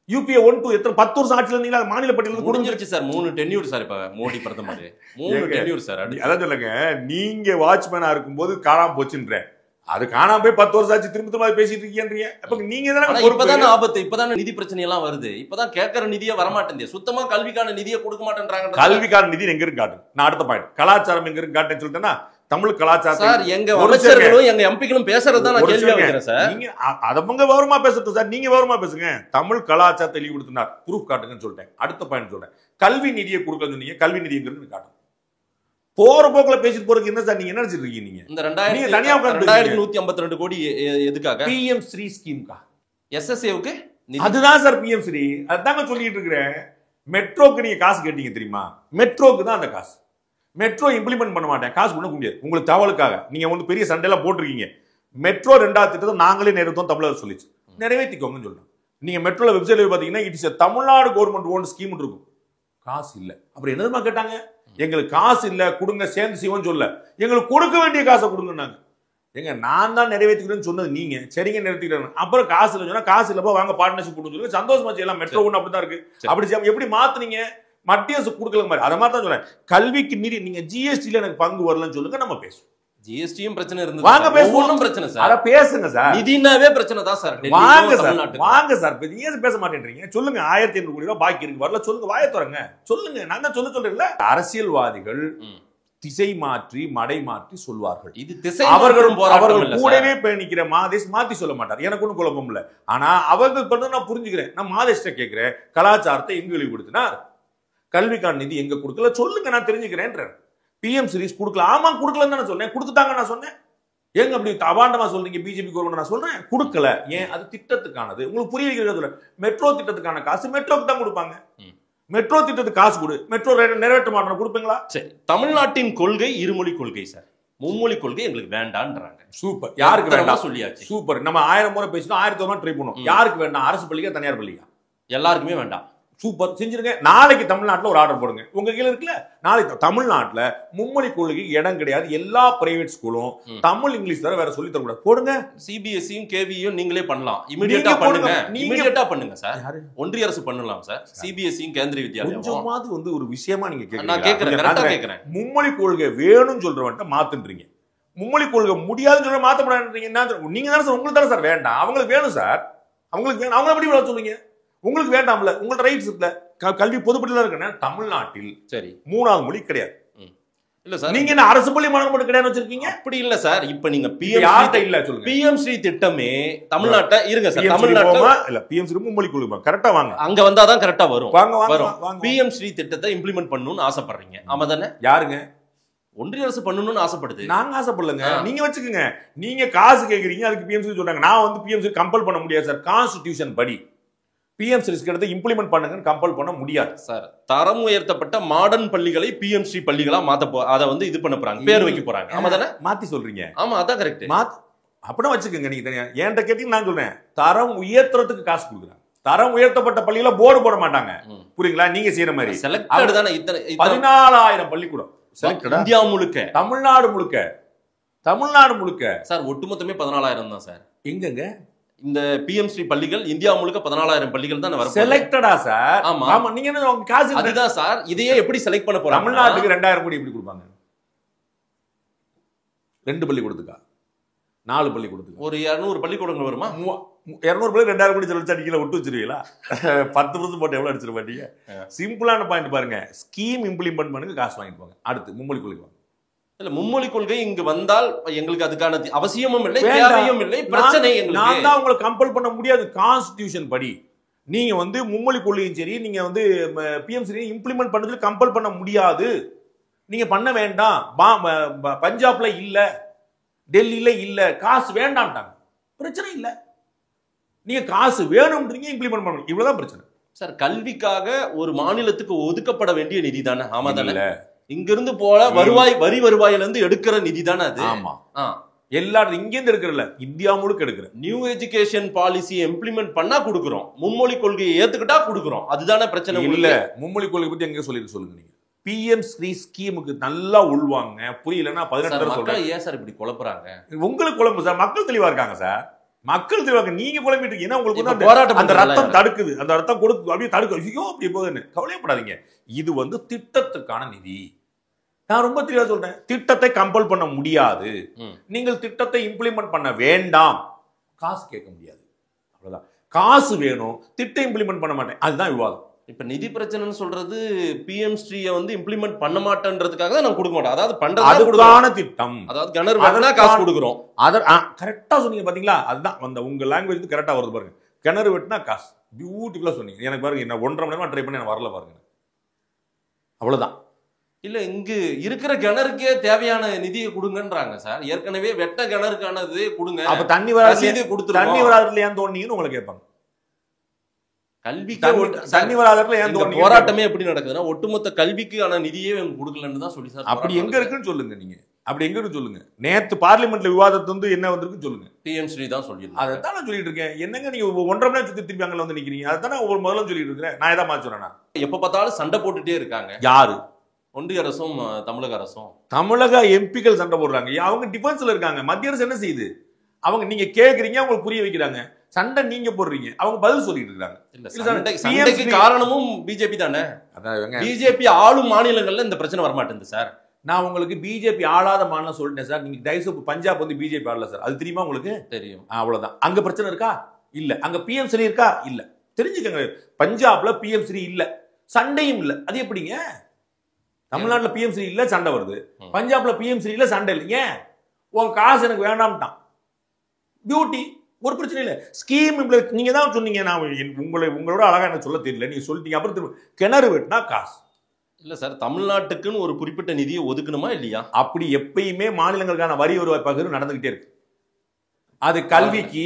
E: யூபிஏ 1 2 எத்தனை 10 வருஷம் ஆட்சியில் இருந்தீங்களா? மாநில பட்டியல
D: முடிஞ்சிருச்சு சார். 3 tenure sir. இப்ப மோடி பிரதமர் 3 டென்யூர் சார்.
E: அதான் சொல்லுங்க, நீங்க வாட்ச்மேனா இருக்கும்போது காணாம போச்சுன்ற, அது காணாம போய் 10 வருஷம் ஆச்சு, திரும்ப திரும்ப பேசிட்டு இருக்கீங்க. அப்ப நீங்க தானே
D: இப்பதானே ஆபத்து, இப்பதானே நிதி பிரச்சனை எல்லாம் வருது. இப்பதான் கேட்கற நிதியே வரமாட்டேங்குது. சுத்தமா கல்விக்கான நிதியை கொடுக்க மாட்டேன்றாங்க.
E: கல்விக்கான நிதி எங்க இருக்கு காட்டு. நான் அடுத்த பாயிண்ட், கலாச்சாரம் எங்க இருக்கு காட்டுன்னு சொல்லிட்டேன்னா, தமிழ் கலாச்சாரம்
D: சார் எங்க அமைச்சர்களும் எங்க எம்பிக்களும் பேசுறதா நான் கேள்வி வைக்கிறேன் சார்.
E: நீங்க அதவங்க விவரமா பேசுறது சார், நீங்க விவரமா பேசுங்க. தமிழ் கலாச்சாரத்தை தெளிவுபடுத்தினார், ப்ரூஃப் காட்டுங்கன்னு சொல்லிட்டேன். அடுத்த பாயிண்ட் சொல்றேன், கல்வி நிதியை கொடுக்க சொன்னீங்க, கல்வி நிதிங்கிறது காட்டும். போற போக்குல பேசிட்டு போறதுக்கு என்ன சார் நீங்க என்ன நினைச்சிட்டு இருக்கீங்க? நீங்க
D: இந்த 2152 கோடி எதுக்காக? பிஎம் ஸ்ரீ ஸ்கீம்கா, எஸ்எஸ்ஏவுக்கு.
E: அதுதான் சார் பிஎம் ஸ்ரீ. அதுதாங்க சொல்லிட்டு இருக்கிறேன். மெட்ரோக்கு நீங்க காசு கேட்டீங்க தெரியுமா? மெட்ரோக்கு தான் அந்த காசு. மெட்ரோ இம்ப்ளிமெண்ட் பண்ண மாட்டேன், காசு பண்ண முடியாது. உங்களுக்கு தகவலுக்காக நீங்க வந்து பெரிய சண்டையெல்லாம் போட்டிருக்கீங்க. மெட்ரோ 2வது திட்டத்தை நாங்களே நிறைவேற்றோம், தமிழக சொல்லிச்சு, நிறைவேற்றிக்கோங்கன்னு சொல்றோம். நீங்க மெட்ரோல வெப்சைட்ல பாத்தீங்கன்னா it is Tamil Nadu government own scheme இருக்கும். காசு இல்ல. அப்புறம் என்னதுமா கேட்டாங்க? எங்களுக்கு காசு இல்ல, கொடுங்க, சேர்ந்து செய்வோம்னு சொல்ல, எங்களுக்கு கொடுக்க வேண்டிய காசை கொடுங்கன்னாங்க. எங்க நான் தான் நிறைவேற்றிக்கிறேன்னு சொன்னது நீங்க, சரிங்க நிறைவேற்றிக்கிறேன். அப்புறம் காசு இல்ல சொன்னா, காசு இல்லப்பா வாங்க பார்ட்னர்ஷிப் கொடுங்க சொல்லுங்க, சந்தோஷமா செய்யலாம். மெட்ரோ ஒன்று அப்படிதான் இருக்கு. அப்படி எப்படி மாத்துனீங்க? மத்திய அரசு கொடுக்கல மாதிரி. அதை மாதிரி தான் சொல்றேன். கல்விக்கு நிதி நீங்க ஜிஎஸ்டில எனக்கு பங்கு வரலன்னு சொல்லுங்க, நம்ம பேசுவோம்.
D: ஜிஎஸ்டியும் பிரச்சனை இருந்து
E: வாங்க பேசுவோம். பிரச்சனை சார், அத பேசுங்க சார்.
D: நிதினாவே பிரச்சனை தான் சார்.
E: வாங்க சார், வாங்க சார். நீங்க பேச மாட்டேன்றீங்க. சொல்லுங்க, 1500 கோடி ரூபாய் பாக்கி இருக்கு, வரல சொல்லுங்க, வாயை திறங்க சொல்லுங்க. நான் தான் சொல்றேன்ல, அரசியல்வாதிகள் திசை மாற்றி மடை மாற்றி சொல்வார்கள். இது திசை அவர்கள் கூடவே பயணிக்கிற மாதேஷ் மாத்தி சொல்ல மாட்டார். எனக்கு ஒன்றும் குழப்பம் இல்லை. ஆனா அவர்கள் பண்ண நான் புரிஞ்சுக்கிறேன். நான் மாதேஷ்ட கேட்கிறேன், கலாச்சாரத்தை எங்க வெளிப்படுத்தினார், கல்விக்கான நிதி எங்க கொடுக்கல சொல்லுங்க, நான் தெரிஞ்சுக்கிறேன். பிஎம் சீரிஸ் கொடுக்கல, ஆமா கொடுக்கலன்னு தானே சொன்னேன், கொடுத்துட்டாங்க நான் சொன்னேன். ஏங்க அப்படி அபாண்டமா சொல்றீங்க பிஜேபி கவர்மெண்ட்? நான் சொல்றேன் கொடுக்கல. ஏன்? அது திட்டத்துக்கானது. உங்களுக்கு புரிய வைக்கிறது. மெட்ரோ திட்டத்துக்கான காசு மெட்ரோக்கு தான் கொடுப்பாங்க. மெட்ரோ திட்டத்துக்கு காசு கொடு, மெட்ரோ நிறைவேற்ற மாட்டோம், கொடுப்பீங்களா? சரி,
D: தமிழ்நாட்டின் கொள்கை இருமொழி கொள்கை சார். மும்மொழி கொள்கை எங்களுக்கு வேண்டான்றாங்க.
E: சூப்பர். யாருக்கு வேண்டாம் சொல்லியாச்சு. சூப்பர். நம்ம 1000 முறை பேசினோம், 1000 முறை ட்ரை பண்ணுவோம். யாருக்கு வேண்டாம்? அரசு பள்ளிக்கா தனியார் பள்ளிக்கா?
D: எல்லாருக்குமே வேண்டாம்.
E: சூப்பர், செஞ்சிருங்க. நாளைக்கு தமிழ்நாட்டில் ஒரு ஆர்டர் போடுங்க. உங்க கீழே இருக்குல்ல, நாளைக்கு தமிழ்நாட்டில் மும்மொழி கொள்கைக்கு இடம் கிடையாது. எல்லா பிரைவேட் ஸ்கூலும் தமிழ் இங்கிலீஷ் தவிர வேற சொல்லி தரக்கூடாது. போடுங்க.
D: சிபிஎஸ்சியும் கேவியும் நீங்களே பண்ணலாம். இமிடியேட்டா பண்ணுங்க. இமிடியேட்டா பண்ணுங்க சார். ஒன்றிய அரசு பண்ணலாம் சார். சிபிஎஸ்சியும் கேந்திரிய வித்யாலயம்
E: கொஞ்சமாவது வந்து ஒரு விஷயமா நீங்க கேக்குறீங்க.
D: நான் கேக்குறேன், கரெக்ட்டா கேக்குறேன்.
E: மும்மொழி கொள்கை வேணும்னு சொல்றவன்ட்ட மாத்துன்றீங்க, மும்மொழி கொள்கை முடியாதுன்னு சொல்ற மாத்தப்படாதுன்றீங்க. நீங்க தானே சார், உங்களுக்கு தானே சார் வேண்டாம், அவங்களுக்கு வேணும் சார். அவங்களுக்கு வேணும், அவங்க எப்படி சொல்லுங்க? உங்களுக்கு வேண்டாம்ல, உங்களோட ரைட்ஸ் இல்ல. கல்வி பொதுப்பட்டியல இருக்குன்னா தமிழ்நாட்டில் சரி 3வது மொழி கிடையாது.
D: இல்ல சார்,
E: நீங்க என்ன அரசு பள்ளி மாணவர் மட்டும் கிடையாது வச்சிருக்கீங்க?
D: அப்படி இல்ல சார். இப்ப நீங்க
E: யார்ட்ட இல்ல சொல்லுங்க.
D: பிஎம் ஸ்ரீ திட்டமே தமிழ்நாட்டை இருங்க சார், தமிழ்நாட்டுல
E: இல்ல பிஎம் ஸ்ரீ மும்மொழி கொள்கை கரெக்டா வாங்க,
D: அங்க வந்தாதான் கரெக்டா வரும்.
E: வரும்.
D: பிஎம் ஸ்ரீ திட்டத்தை இம்ப்ளிமெண்ட் பண்ணணும்னு ஆசைப்படுறீங்க, ஆமா தானே?
E: யாருங்க?
D: ஒன்றிய அரசு பண்ணணும்னு ஆசைப்படுது.
E: நாங்க ஆசைப்படலங்க, நீங்க வச்சுக்கோங்க. நீங்க காசு கேக்குறீங்க, அதுக்கு பிஎம்சி சொல்றாங்க. நான் வந்து பிஎம்சி கம்பல் பண்ண முடியாது சார். கான்ஸ்டிடியூஷன் படி பிஎம்சி எடுத்து இம்ப்ளிமெண்ட் பண்ணுங்கன்னு கம்பல் பண்ண முடியாது
D: சார். தரம் உயர்த்தப்பட்ட மாடர்ன் பள்ளிகளை பிஎம் ஸ்ரீ பள்ளிகளா மாத்த அதை வந்து இது பண்ண போறாங்க, பேர் வைக்க போறாங்க, ஆமா தானே?
E: மாத்தி சொல்றீங்க.
D: ஆமா, அதான் கரெக்ட்.
E: அப்படின்னா வச்சுக்கோங்க. நீங்க தனியா என்கிட்ட கேட்டீங்க, நான் சொல்றேன் தரம் உயர்த்துறதுக்கு காசு கொடுக்குறாங்க. தரம் உயர்த்தப்பட்ட பள்ளியில போர்டு போட மாட்டாங்க, புரியுங்களா? நீங்க செய்யற மாதிரி
D: செலக்டட் தானே. இத்தனை
E: 14,000 பள்ளிக்கூடம்
D: இந்தியா முழுக்க,
E: தமிழ்நாடு முழுக்க
D: சார். ஒட்டுமொத்தமே 14,000 தான் சார்.
E: எங்கங்க
D: இந்த பிஎம் ஸ்ரீ பள்ளிகள் இந்தியா முழுக்க 14,000 பள்ளிகள் தான் வரும்.
E: செலக்டடா சார்? ஆமா. நீங்க என்ன காசு?
D: அதுதான் சார். இதையே எப்படி செலக்ட் பண்ண போறாங்க?
E: தமிழ்நாட்டுக்கு 2,000 கோடி எப்படி கொடுப்பாங்க? 2 பள்ளிக்கூடத்துக்கா? 4 பள்ளிக்கூடத்துக்கு
D: ஒரு 200 பள்ளிக்கூடங்கள் வருமா?
E: 200 பள்ளி 2,000 கோடி செலவழிச்சு அடிக்கல விட்டு வச்சிருவீங்களா? 10% போட்டு எவ்வளவு அடிச்சிட மாட்டீங்க? சிம்பிளான பாயிண்ட் பாருங்க. ஸ்கீம் இம்ப்ளிமெண்ட் பண்ணுங்க, காசு வாங்கிட்டு போங்க. அடுத்து மும்மொழி கொள்கை.
D: இல்ல, மும்மொழி கொள்கை இங்கு வந்தால் எங்களுக்கு அதுக்கான அவசியமும் இல்லை, தேவையும் இல்லை, பிரச்சனை எங்களுக்கு.
E: நான் தான் உங்களை கம்பல் பண்ண முடியாது. கான்ஸ்டிடியூஷன் படி நீங்க வந்து மும்மொழி கொள்கையும் சரி, நீங்க வந்து பிஎம்சி இம்ப்ளிமெண்ட் பண்ணதுல கம்பல் பண்ண முடியாது. நீங்க பண்ண வேண்டாம். பஞ்சாப்ல இல்ல, டெல்லியில இல்ல, காசு வேண்டாம்ட்டாங்க. பிரச்சனை இல்ல. நீங்க காசு வேணும்ன்றீங்க, இம்ப்ளிமெண்ட் பண்ணணும். இவ்வளவுதான் பிரச்சனை
D: சார். கல்விக்காக ஒரு மாநிலத்துக்கு ஒதுக்கப்பட வேண்டிய நிதி தானே, ஆமா தானே? இங்கிருந்து போல வரி வருவாயில இருந்து எடுக்கிற நிதி தானே அது.
E: ஆமா. எல்லாரும் இங்க இருந்து எடுக்கிறல, இந்தியா முழுக்க எடுக்கிற.
D: நியூ எஜுகேஷன் பாலிசி இம்ப்ளிமெண்ட் பண்ணா கொடுக்குறோம், மும்மொழி கொள்கையை ஏத்துக்கிட்டா கொடுக்குறோம். அதுதானே பிரச்சனை.
E: இல்ல, மும்மொழி கொள்கை பத்தி எங்க சொல்லுங்க நீங்க. பிஎம் ஸ்ரீ ஸ்கீமுக்கு நல்லா உள்வாங்க. புரியலன்னா 18 சொல்றேன்.
D: ஏன் சார் இப்படி குழப்புறாங்க?
E: உங்களுக்கு குழம்பு சார். மக்கள் தெளிவா இருக்காங்க சார். மக்கள் தெளிவாங்க. நீங்க குழம்பிட்டு இருக்கீங்க. உங்களுக்கு அந்த ரத்தம் தடுக்குது, அந்த ரத்தம் கொடுத்து அப்படியே தடுக்கு. ஐயோ அப்படி போகுதுன்னு கவலைப்படாதீங்க. இது வந்து திட்டத்துக்கான நிதி. நான் ரொம்ப தெளிவா சொல்றேன். திட்டத்தை கம்பல் பண்ண முடியாது. நீங்கள் திட்டத்தை இம்ப்ளிமெண்ட் பண்ண வேண்டாம், காசு கேட்க முடியாது. அவ்வளவுதான். காசு வேணும், திட்டம் இம்ப்ளிமெண்ட் பண்ண மாட்டேன், அதுதான் விவாதம்.
D: இப்ப நிதி பிரச்சனைன்னு சொல்றது பிஎம் ஸ்ரீயை வந்து இம்ப்ளிமெண்ட் பண்ண மாட்டேன்றதுக்காக தான் நான் கொடுக்க மாட்டேன். அதாவது பண்றதுக்கான திட்டம், அதாவது கிணறு காசு கொடுக்குறோம்.
E: கரெக்டா சொன்னீங்க பாத்தீங்களா? அதுதான் அந்த உங்க லாங்குவேஜ் கரெக்டா வருது பாருங்க. கிணறு வெட்டினா காசு. பியூட்டிஃபுல்லா சொன்னீங்க. எனக்கு பாருங்க, என்ன 1.5 மணி நேரம் ட்ரை பண்ணி வரல பாருங்க. அவ்வளவுதான்.
D: இல்ல, இங்கு இருக்கிற கிணறுக்கே தேவையான நிதியை கொடுங்கன்றாங்க சார். ஏற்கனவே வெட்ட கிணறுக்கானது கொடுங்க.
E: அப்ப தண்ணி வராது இல்லையான்னு தோணுனீங்கன்னு உங்களை கேட்பாங்க.
D: கல்விக்கு
E: தண்ணி வராதுல ஏன் தோணுனீங்க?
D: போராட்டமே எப்படி நடக்குதுன்னா, ஒட்டுமொத்த கல்விக்கான நிதியே கொடுக்கலன்னு தான் சொல்லி சார்.
E: அப்படி எங்க இருக்குன்னு சொல்லுங்க. நீங்க அப்படி எங்க இருக்கு சொல்லுங்க. நேத்து பார்லிமெண்ட்ல விவாதத்து வந்து என்ன வந்திருக்கு சொல்லுங்க.
D: பிஎம் ஸ்ரீ தான் சொல்லிருக்கேன்.
E: அதைத்தான் நான் சொல்லிட்டு இருக்கேன். என்னங்க நீங்க 1.5 மணி நேரம் திருப்பி அங்க வந்து நிக்கிறீங்க? அதைத்தான் ஒரு முதல்ல சொல்லிட்டு இருக்கிறேன். நான் எதாவது மாச்சுறேன்னா
D: எப்ப பார்த்தாலும் சண்டை போட்டுட்டே இருக்காங்க.
E: யாரு?
D: ஒன்றிய அரசும் தமிழக அரசும்.
E: தமிழக எம்பிக்கள் சண்டை போடுறாங்க. அவங்க டிஃபென்ஸ்ல இருக்காங்க. மத்திய அரசு என்ன செய்யுது? அவங்க நீங்க கேக்குறீங்க, அவங்களுக்கு புரிய வைக்கிறாங்க. சண்டை நீங்க போடுறீங்க, அவங்க பதில் சொல்லிட்டு இருக்காங்க.
D: சண்டைக்கு காரணமும் பிஜேபி தானே. பிஜேபி ஆளும் மாநிலங்கள்ல இந்த பிரச்சனை வரமாட்டேங்குது சார்.
E: நான் உங்களுக்கு பிஜேபி ஆளாத மாநிலம் சொல்லிட்டேன் சார். நீங்க தயவுசெய்து பஞ்சாப் வந்து பிஜேபி ஆளல சார். அது தெரியுமா உங்களுக்கு?
D: தெரியும்.
E: அவ்வளவுதான். அங்க பிரச்சனை இருக்கா? இல்ல. அங்க பிஎம் ஸ்ரீ இருக்கா? இல்ல. தெரிஞ்சுக்கங்க. பஞ்சாப்ல பிஎம் ஸ்ரீ இல்ல, சண்டையும் இல்ல. அது எப்படிங்க? தமிழ்நாட்டுல பிஎம் ஸ்ரீ இல்ல, சண்டை வருது. பஞ்சாப்ல பிஎம் ஸ்ரீ இல்ல, சண்டை இல்லை. ஏன்? உன் காசு எனக்கு வேண்டாம்ட்டான். பியூட்டி, ஒரு பிரச்சனை இல்ல. ஸ்கீம் நீங்க தான் சொன்னீங்க. நான் உங்களோட அழகா எனக்கு சொல்ல தெரியல, நீங்க சொல்லிட்டீங்க. அப்புறம் கிணறு வெட்டினா காசு
D: இல்ல சார். தமிழ்நாட்டுக்குன்னு ஒரு குறிப்பிட்ட நிதியை ஒதுக்கணுமா இல்லையா?
E: அப்படி எப்பயுமே மாநிலங்களுக்கான வரி வருவாய் பகிர்வு நடந்துகிட்டே இருக்கு. அது கல்விக்கு,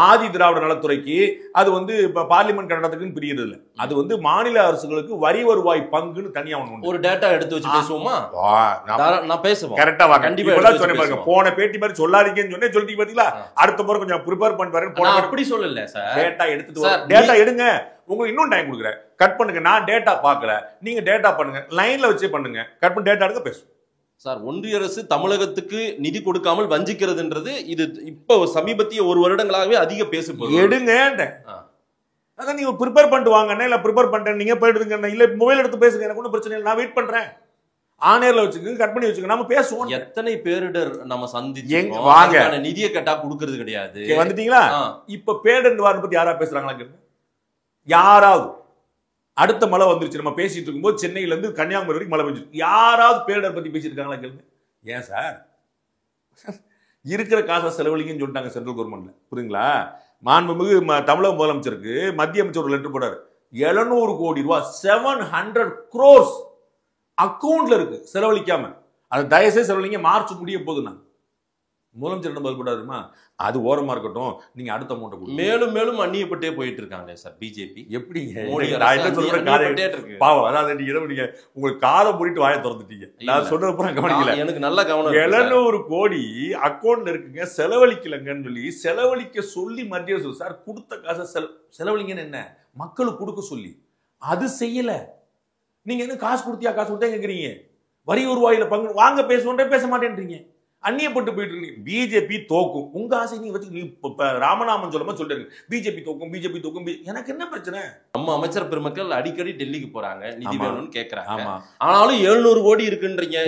E: ஆதி திராவிட நலத்துறைக்கு, அது வந்து பார்லிமெண்ட் கட்டணத்துக்குன்னு பிரிகிறது இல்ல. அது வந்து மாநில அரசுகளுக்கு வரி வருவாய் பங்குன்னு தனியா ஒண்ணு.
D: ஒரு டேட்டா எடுத்து வச்சு பேசுவோமா? நான் பேசுவேன்.
E: கரெக்டா வாங்க. கண்டிப்பா சொன்னேன் பாருங்க. போன பேட்டி மாதிரி சொல்லாதீங்கன்னு சொன்னேன், சொல்லிட்டீங்க பாத்தீங்களா? அடுத்த முறை கொஞ்சம் ப்ரிப்பேர் பண்ணி பாருங்க. போன
D: அப்படி சொல்லல சார்.
E: டேட்டா எடுத்துட்டு டேட்டா எடுங்க. உங்களுக்கு இன்னும் டைம் கொடுக்குறேன். கட் பண்ணுங்க. நான் டேட்டா பார்க்கல, நீங்க டேட்டா பண்ணுங்க. லைன்ல வச்சே பண்ணுங்க. கட் பண்ணி டேட்டா எடுக்க பேசுவோம்.
D: சார், ஒன்றிய அரசு தமிழகத்துக்கு நிதி கொடுக்காமல் வஞ்சிக்கிறதுன்றது இது இப்போ சமீபத்திய 1 வருடங்களாகவே அதிக பேசப்படுது.
E: எடுங்க. அதான் நீங்க ப்ரிப்பேர் பண்ணிட்டு வாங்க. இல்ல ப்ரிப்பேர் பண்றேன், நீங்க போயிடுங்க. இல்ல மொபைல் எடுத்து பேசுங்க, எனக்கு ஒன்றும் பிரச்சனை இல்லை. நான் வெயிட் பண்றேன். ஆனேர்ல வச்சுக்கோங்க, கட் பண்ணி வச்சுக்கோங்க, நம்ம பேசுவோம்.
D: எத்தனை பேரிடர் நம்ம சந்திச்சு
E: வாங்க.
D: நிதியை கேட்டா கொடுக்கறது கிடையாது.
E: வந்துட்டீங்களா? இப்ப பேரிடர் நிவாரணம் பத்தி யாரா பேசுறாங்களா? யாராவது அடுத்த மழை வந்துருச்சு. நம்ம பேசிட்டு இருக்கும்போது சென்னையில இருந்து கன்னியாகுமரி வரைக்கும் மழை பெஞ்சிருக்கு. யாராவது பேரிடர் பத்தி பேசிட்டு இருக்காங்களா கேளுங்க. ஏன் சார் இருக்கிற காசை செலவழிங்கன்னு சொல்லிட்டாங்க சென்ட்ரல் கவர்மெண்ட்ல. புரியுங்களா? மாண்புமிகு தமிழக முதலமைச்சருக்கு மத்திய அமைச்சர் ஒரு லெட்டர் போட்டாரு. 700 கோடி ரூபாய் 700 crores அக்கௌண்ட்ல இருக்கு செலவழிக்காம. அதை தயவுசெய்து செலவழிங்க, மார்ச் முடிய போகுதுன்னா. முதலமைச்சர் என்ன பதில் போட்டாருமா, அது ஓரமா இருக்கட்டும், நீங்க அடுத்த அமௌண்ட் கொடுங்க.
D: மேலும் மேலும் அந்நியப்பட்டே போயிட்டு இருக்காங்க சார் பிஜேபி.
E: எப்படிங்க?
D: மோடி
E: நான் என்ன சொல்றேன்
D: இருக்கு
E: பாவம். அதாவது நீங்க உங்களுக்கு காதை மூடிட்டு வாயை திறந்துட்டீங்க. நான் சொல்றப்ப கவனிக்கல.
D: எனக்கு நல்ல கவனம்.
E: 700 கோடி அக்கௌண்ட்ல இருக்குங்க, செலவழிக்கலங்கன்னு சொல்லி செலவழிக்க சொல்லி மத்திய அரசு சார் கொடுத்த காசை செலவழிங்கன்னு என்ன மக்களுக்கு கொடுக்க சொல்லி அது செய்யல. நீங்க என்ன காசு கொடுத்தியா கேக்குறீங்க? வரி வருவாயில பங்கு வாங்க பேசுவோன்றே பேச மாட்டேன்றீங்க. அந்நியப்பட்டு போயிட்டு இருக்கீங்க. பிஜேபி தோக்கும். உங்க ஆசை நீங்க வச்சு நீ ராமநாமன் சொல்லாம சொல்லிட்டு பிஜேபி தோக்கும். எனக்கு என்ன பிரச்சனை?
D: நம்ம அமைச்சர் பெருமக்கள் அடிக்கடி டெல்லிக்கு போறாங்க, நிதி வேணும்னு கேக்குறாங்க.
E: ஆமா.
D: ஆனாலும் 700 கோடி இருக்குன்றீங்க.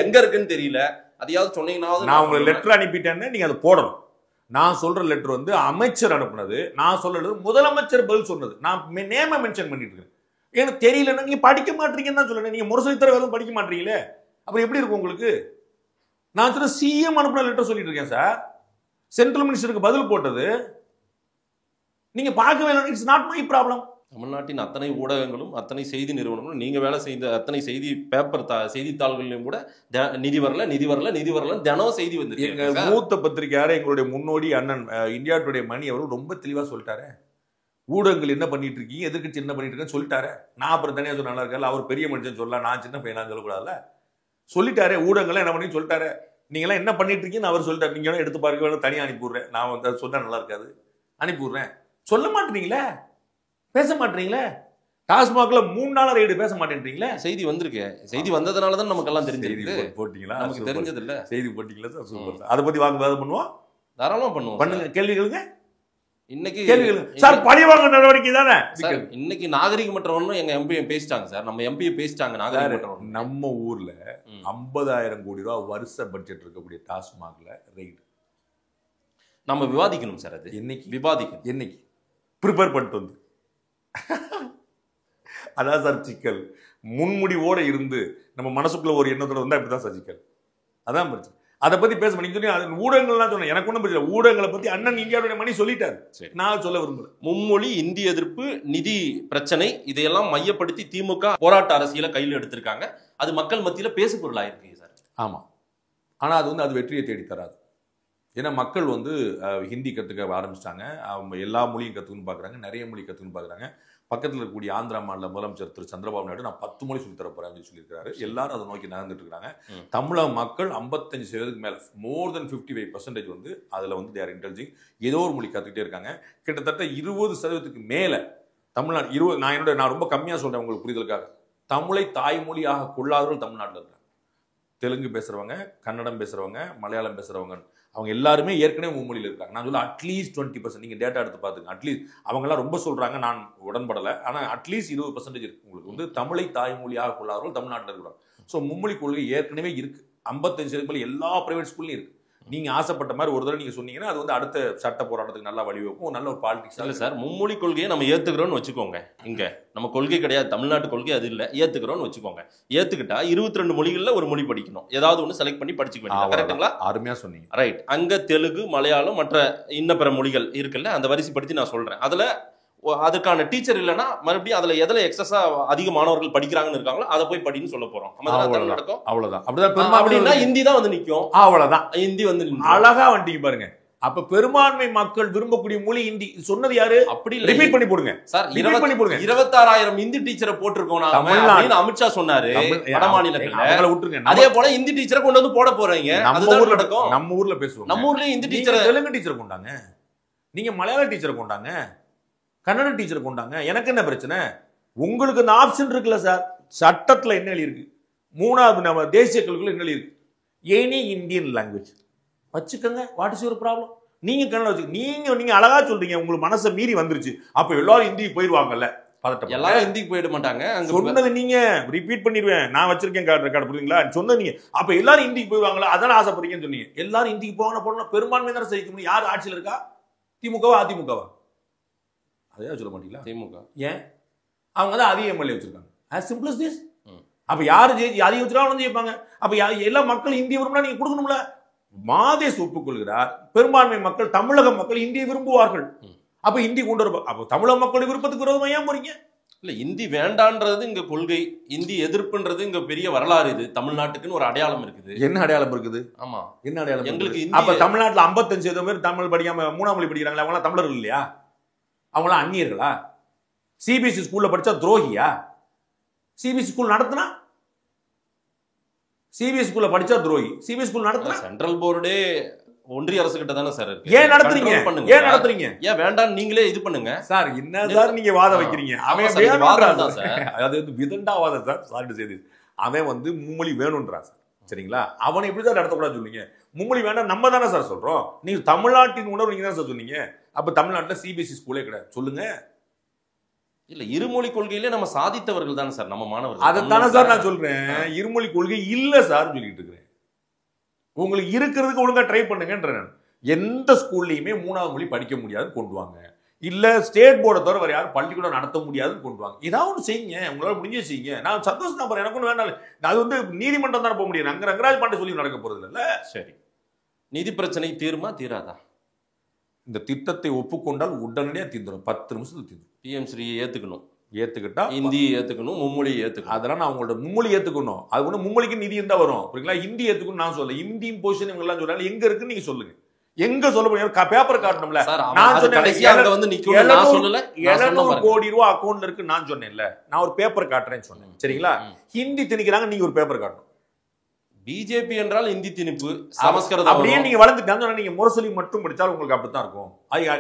D: எங்க இருக்குன்னு தெரியல. அதையாவது சொன்னீங்கன்னா
E: நான் உங்களுக்கு லெட்டர் அனுப்பிட்டேன்னு நீங்க அதை போடணும். நான் சொல்ற லெட்டர் வந்து அமைச்சர் அனுப்புனது, நான் சொல்றது முதலமைச்சர் பதில் சொன்னது. நான் நேம மென்ஷன் பண்ணிட்டு இருக்கேன். எனக்கு தெரியலன்னா நீங்க படிக்க மாட்டீங்கன்னு தான் சொல்றேன். நீங்க முரசொலி தர படிக்க மாட்டீங்களே, அப்புறம் எப்படி இருக்கும் உங்களுக்கு? நான் சொல்ற சிஎம் அனுப்புன லெட்டர் சொல்லிட்டு இருக்கேன் சார். சென்ட்ரல் மினிஸ்டருக்கு பதில் போட்டது நீங்க பார்க்கவே இல்லை. It's not my problem.
D: தமிழ்நாட்டின் அத்தனை ஊடகங்களும் அத்தனை செய்தி நிறுவனங்களும் நீங்க வேலை செய்த அத்தனை செய்தி பேப்பர் செய்தித்தாள்களிலும் கூட நிதி வரல தினம் செய்தி வந்து.
E: எங்க மூத்த பத்திரிகையாளர் எங்களுடைய முன்னோடி அண்ணன் இந்தியா டுடே மணி அவர்கள் ரொம்ப தெளிவா சொல்லிட்டாரு. ஊடகங்கள் என்ன பண்ணிட்டு இருக்கீங்க, எதிர்க்கட்சி என்ன பண்ணிட்டு இருக்கேன்னு சொல்லிட்டாரு. நான் அப்புறம் தனியாக சொல்ல நல்லா இருக்காரு. அவர் பெரிய மனுஷன் சொல்லலாம், நான் சின்ன பையனா சொல்லக்கூடாதுல்ல. சொல்லிட்டாரு. ஊடகங்கள் என்ன பண்ணி சொல்லிட்டாரு. நீங்க எல்லாம் என்ன பண்ணிட்டு இருக்கீங்கன்னு அவர் சொல்லிட்டாரு. நீங்க எடுத்து பாருங்க, தனியாக அனுப்பிவிடுறேன். நான் வந்து சொன்னா நல்லா இருக்காது, அனுப்பிவிடுறேன். சொல்ல மாட்டீங்களே, பேச மாட்டீங்களே. டாஸ்மாக்ல 3 நாள் ரைடு பேச மாட்டேன்றீங்களே.
D: செய்தி வந்திருக்கு. செய்தி வந்ததுனால தான் நமக்கு எல்லாம் தெரிஞ்சிருக்கு.
E: போட்டீங்களா?
D: நமக்கு தெரிஞ்சது இல்ல.
E: செய்தி போட்டீங்களா சார்? சூப்பர். அதை பத்தி வாக்குவாதம் பண்ணுவோம்,
D: தாராளமா பண்ணுவோம்.
E: பண்ணுங்க, கேள்விகளுங்க.
D: இன்னைக்கு
E: சார் பழிவாங்க நடவடிக்கை தானே.
D: இன்னைக்கு நாகரிகமற்றவனும் எங்க எம்பி பேசிட்டாங்க சார். நம்ம எம்பி பேசிட்டாங்க நாகரிகமற்றவன்.
E: நம்ம ஊர்ல 50,000 கோடி ரூபாய் வருஷ பட்ஜெட் இருக்கக்கூடிய டாஸ்மாக்ல ரைடு
D: நம்ம விவாதிக்கணும் சார். அது
E: என்னைக்கு
D: விவாதிக்கணும்?
E: என்னைக்கு ப்ரிப்பேர் பண்ணிட்டு வந்து அதான் சார் சிக்கல். முன்முடிவோட இருந்து நம்ம மனசுக்குள்ள ஒரு எண்ணத்தோட வந்தா இப்படிதான் சார் சிக்கல். அதான் பிரச்சனை. அதை பத்தி பேச பண்ணி ஊடகங்கள்லாம் சொன்னேன். எனக்கு ஒன்றும் பிரச்சனை. ஊடகங்களை பத்தி அண்ணன் இந்தியாவுடைய மணி சொல்லிட்டாரு. நான் சொல்ல விரும்பல.
D: மும்மொழி, இந்தி எதிர்ப்பு, நிதி பிரச்சனை, இதையெல்லாம் மையப்படுத்தி திமுக போராட்ட அரசியலை கையில் எடுத்திருக்காங்க. அது மக்கள் மத்தியில பேசு பொருளாயிருக்கு சார்.
E: ஆமா. ஆனா அது வந்து அது வெற்றியை தேடி தராது. ஏன்னா மக்கள் வந்து ஹிந்தி கற்றுக்க ஆரம்பிச்சிட்டாங்க. அவங்க எல்லா மொழியும் கற்றுக்கணும்னு பார்க்குறாங்க, நிறைய மொழி கற்றுக்கணும்னு பார்க்குறாங்க. பக்கத்தில் இருக்கக்கூடிய ஆந்திரா மாநில முதலமைச்சர் திரு சந்திரபாபு நாயுடு நான் 10 மொழி சொல்லி தரப்போறேன் அப்படின்னு சொல்லியிருக்காரு. எல்லாரும் அதை நோக்கி நடந்துட்டு இருக்காங்க. தமிழக மக்கள் 55% மேல, மோர் தென் 55% வந்து அதில் வந்து தேர் இன்டெலிஜிங். ஏதோ ஒரு மொழி கற்றுக்கிட்டே இருக்காங்க. கிட்டத்தட்ட 20% மேல தமிழ்நாடு நான் ரொம்ப கம்மியாக சொல்றேன் உங்களுக்கு புரிதலுக்காக. தமிழை தாய்மொழியாக கொள்ளாதவர்கள் தமிழ்நாட்டில் இருக்காங்க. தெலுங்கு பேசுறவங்க, கன்னடம் பேசுறவங்க, மலையாளம் பேசுறவங்க, அவங்க எல்லாருமே ஏற்கனவே மும்மொழியில் இருக்காங்க. நான் சொல்ல அட்லீஸ்ட் 20%. நீங்க டேட்டா எடுத்து பார்த்துங்க. அட்லீஸ்ட் அவங்கெல்லாம் ரொம்ப சொல்றாங்க, நான் உடன்படலை. ஆனால் அட்லீஸ்ட் 20% இருக்கு. உங்களுக்கு வந்து தமிழை தாய்மொழியாக கொள்ளாதவர்கள் தமிழ்நாட்டில் இருக்கிறாங்க. ஸோ மும்மொழி கொள்கை ஏற்கனவே இருக்கு. 55% எல்லா பிரைவேட் ஸ்கூல்லையும் இருக்கு. நீங்க ஆசைப்பட்ட மாதிரி ஒரு தடவை நீங்க சொன்னீங்கன்னா அது வந்து அடுத்த சட்ட போராட்டத்துக்கு நல்லா வழிவகுக்கும். நல்ல ஒரு பாலிடிக்ஸ்
D: இல்லை சார். மும்மொழி கொள்கையை நம்ம ஏத்துக்கிறோம்னு வச்சுக்கோங்க. இங்க நம்ம கொள்கை கிடையாது, தமிழ்நாட்டு கொள்கை அது இல்லை. ஏத்துக்கிறோம்னு வச்சுக்கோங்க. ஏத்துக்கிட்டா 22 மொழிகள்ல ஒரு மொழி படிக்கணும். ஏதாவது ஒன்று செலக்ட் பண்ணி படிச்சுக்க வேண்டியது. கரெக்டுங்களா?
E: அருமையா சொன்னீங்க.
D: ரைட். அங்க தெலுங்கு, மலையாளம், மற்ற இன்ன பிற மொழிகள் இருக்குல்ல, அந்த வரிசைப்படுத்தி நான் சொல்றேன். அதுல அதுக்கான டீச்சர் இல்லைன்னா மறுபடியும் அதுல எதுல எக்ஸஸா அதிக மாணவர்கள் படிக்கிறாங்கன்னு இருக்காங்களோ அதை போய் படின்னு சொல்ல போறோம். நடக்கும்.
E: அவ்வளவுதான்.
D: அப்படின்னா ஹிந்தி தான் வந்து நிக்கும்.
E: அவ்வளவுதான்.
D: ஹிந்தி வந்து
E: அழகா வந்துட்டீங்க பாருங்க. அப்ப பெரும்பான்மை மக்கள் விரும்பக்கூடிய மொழி ஹிந்தி. சொன்னது யாரு?
D: அப்படி
E: ரிப்பீட் பண்ணி போடுங்க
D: சார். 26,000 ஹிந்தி டீச்சரை போட்டிருக்கோம் அப்படின்னு அமித்ஷா சொன்னாரு. வட மாநிலங்கள்ல விட்டுருங்க. அதே போல ஹிந்தி டீச்சரை கொண்டு வந்து போட போறீங்க. அதுதான் நடக்கும். நம்ம ஊர்ல பேசுவோம். நம்ம ஊர்லயும் ஹிந்தி டீச்சர்,
E: தெலுங்கு டீச்சரை கொண்டாங்க, நீங்க மலையாள டீச்சரை கொண்டாங்க, கன்னட டீச்சரை கொண்டாங்க. எனக்கு என்ன பிரச்சனை? உங்களுக்கு அந்த ஆப்ஷன் இருக்குல்ல சார். சட்டத்துல என்ன எழுதி இருக்கு? 3வது நம்ம தேசிய கல்விக்குள்ள என்ன எழுதி இருக்கு? எனி இந்தியன் லாங்குவேஜ் வச்சுக்கோங்க. What is your problem? நீங்க கன்னட வச்சு நீங்க அழகா சொல்றீங்க. உங்களுக்கு மனசை மீறி வந்துருச்சு. அப்ப எல்லாரும் ஹிந்திக்கு போயிருவாங்கல்ல.
D: எல்லாரும் ஹிந்திக்கு போயிட மாட்டாங்க.
E: சொன்னது நீங்க ரிப்பீட் பண்ணிடுவேன். நான் வச்சிருக்கேன் ரெக்கார்டு புரியுங்களா? சொன்னது நீங்க. அப்ப எல்லாரும் ஹிந்திக்கு போயிருவாங்களா? அதான ஆசைப்படுறீங்கன்னு சொன்னீங்க. எல்லாரும் ஹிந்திக்கு போனா பெரும்பான்மை தானே செய்ய முடியும். யார் ஆட்சியில் இருக்கா? திமுகவா அதிமுகவா? அதையா சொல்ல மாட்டீங்களா?
D: திமுக.
E: ஏன் அவங்க தான் அதிக எம்எல்ஏ வச்சிருக்காங்க. as simple as this. அப்ப யாரு அதிக வச்சிருக்காங்க வந்து ஜெயிப்பாங்க. அப்ப எல்லா மக்கள் இந்திய விரும்பினா நீங்க கொடுக்கணும்ல. மாதேஷ் ஒப்புக்கொள்கிறார், பெரும்பான்மை மக்கள் தமிழக மக்கள் இந்தியை விரும்புவார்கள். அப்ப இந்தி கொண்டு வர அப்ப தமிழக மக்களுடைய விருப்பத்துக்கு விரோதமா ஏன் போறீங்க?
D: இல்ல இந்தி வேண்டான்றது இங்க கொள்கை, இந்தி எதிர்ப்புன்றது இங்க பெரிய வரலாறு. இது தமிழ்நாட்டுக்குன்னு ஒரு அடையாளம் இருக்குது.
E: என்ன அடையாளம் இருக்குது?
D: ஆமா,
E: என்ன அடையாளம்?
D: எங்களுக்கு
E: அப்ப தமிழ்நாட்டுல 55% பேர் தமிழ் படிக்காம 3ஆம் மொழி படிக்கிறாங்களா? அவங்க எல்லாம் தமிழர்கள் இல்லையா? அவங்க எல்லாம் அந்நியர்களா? சிபிஎஸ்இ ஸ்கூல்ல படிச்சா துரோகியா? சிபிஎஸ்இ ஸ்கூல் நடத்தினா சிபிஎஸ்இ ஸ்கூல்ல படிச்சா துரோகி. சிபிஎஸ்இ ஸ்கூல் நடத்தினா
D: சென்ட்ரல் போர்டே ஒன்றிய அரசு கிட்ட தானே சார் இருக்கு.
E: ஏன் நடத்துறீங்க? ஏன் நடத்துறீங்க?
D: ஏன் வேண்டாம் நீங்களே இது பண்ணுங்க
E: சார். என்ன சார் நீங்க வாதம் வைக்கிறீங்க? அவன் வேணும்ன்றான் சார். அது வந்து விதண்டாவாதம் சார். சாரி செய்து அவன் வந்து மும்மொழி வேணும்ன்றான் சார். சரிங்களா? அவனை எப்படி தான் நடத்தக்கூடாது சொல்லுங்க? மும்மொழி வேண்டாம் நம்ம தானே சார் சொல்றோம். நீங்க தமிழ்நாட்டின் உணர்வு நீங்க தான் சார் சொன்னீங்க. அப்ப தமிழ்நாட்டுல சிபிஎஸ்இ ஸ்கூலே கிடையாது சொல்லுங்க.
D: இல்ல இருமொழி கொள்கையிலே நம்ம சாதித்தவர்கள் தானே சார் நம்ம மாணவர்கள்.
E: அதைத்தானே சார் நான் சொல்றேன். இருமொழி கொள்கை இல்ல சார் சொல்லிட்டு இருக்கிறேன். உங்களுக்கு இருக்கிறதுக்கு ஒழுங்கா ட்ரை பண்ணுங்கன்ற. எந்த ஸ்கூல்லையுமே 3ஆம் மொழி படிக்க முடியாது கொண்டு வாங்க. இல்ல ஸ்டேட் போர்டை தவிர வேற யாரும் பள்ளிக்கூடம் நடத்த முடியாதுன்னு கொண்டு வாங்க. ஏதாவது ஒன்று செய்யுங்க. உங்களால முடிஞ்சு செய்யுங்க. நான் சந்தோஷம் தான். எனக்கு ஒன்றும் வேண்டாம். அது வந்து நீதிமன்றம் தானே போக முடியும். அங்க ரங்கராஜ் பாண்டே சொல்லி நடக்க போறது இல்ல.
D: சரி, நிதி பிரச்சனை தீருமா தீராதா?
E: இந்த திட்டத்தை ஒப்புக்கொண்டால் உடனடியாக தீர்ந்துடும். 10 நிமிஷத்துல தீர்ந்துடும்.
D: பிஎம் ஸ்ரீ ஏத்துக்கணும்.
E: ஏத்துக்கிட்டா
D: ஹிந்தி ஏத்துக்கணும், மும்மொழி ஏத்துக்கணும்.
E: அதெல்லாம் நான் உங்களோட மும்மொழி ஏத்துக்கணும். அது ஒண்ணு மும்மொழிக்கு நிதி இருந்தா வரும். புரியுங்களா? ஹிந்தி ஏத்துக்கணும் நான் சொல்ல. ஹிந்தி பொசிஷன் இவங்க எல்லாம் சொல்றாங்க. எங்க இருக்குன்னு நீங்க சொல்லுங்க. எங்க சொல்ல முடியும்? பேப்பர் காட்டணும்ல. நான் சொன்னேன் 700 கோடி ரூபாய் அக்கௌண்ட்ல இருக்கு நான் சொன்னேன்ல. நான் ஒரு பேப்பர் காட்டுறேன்னு சொன்னேன். சரிங்களா? ஹிந்தி திணிக்கிறாங்க, நீங்க ஒரு பேப்பர் காட்டணும்.
D: பிஜேபி என்றால் இந்தி திணிப்பு, சமஸ்கிருதம்
E: அப்படியே நீங்க வளர்ந்துட்டாங்க. நீங்க முரசொலி மட்டும் படிச்சால் உங்களுக்கு அப்படித்தான் இருக்கும்.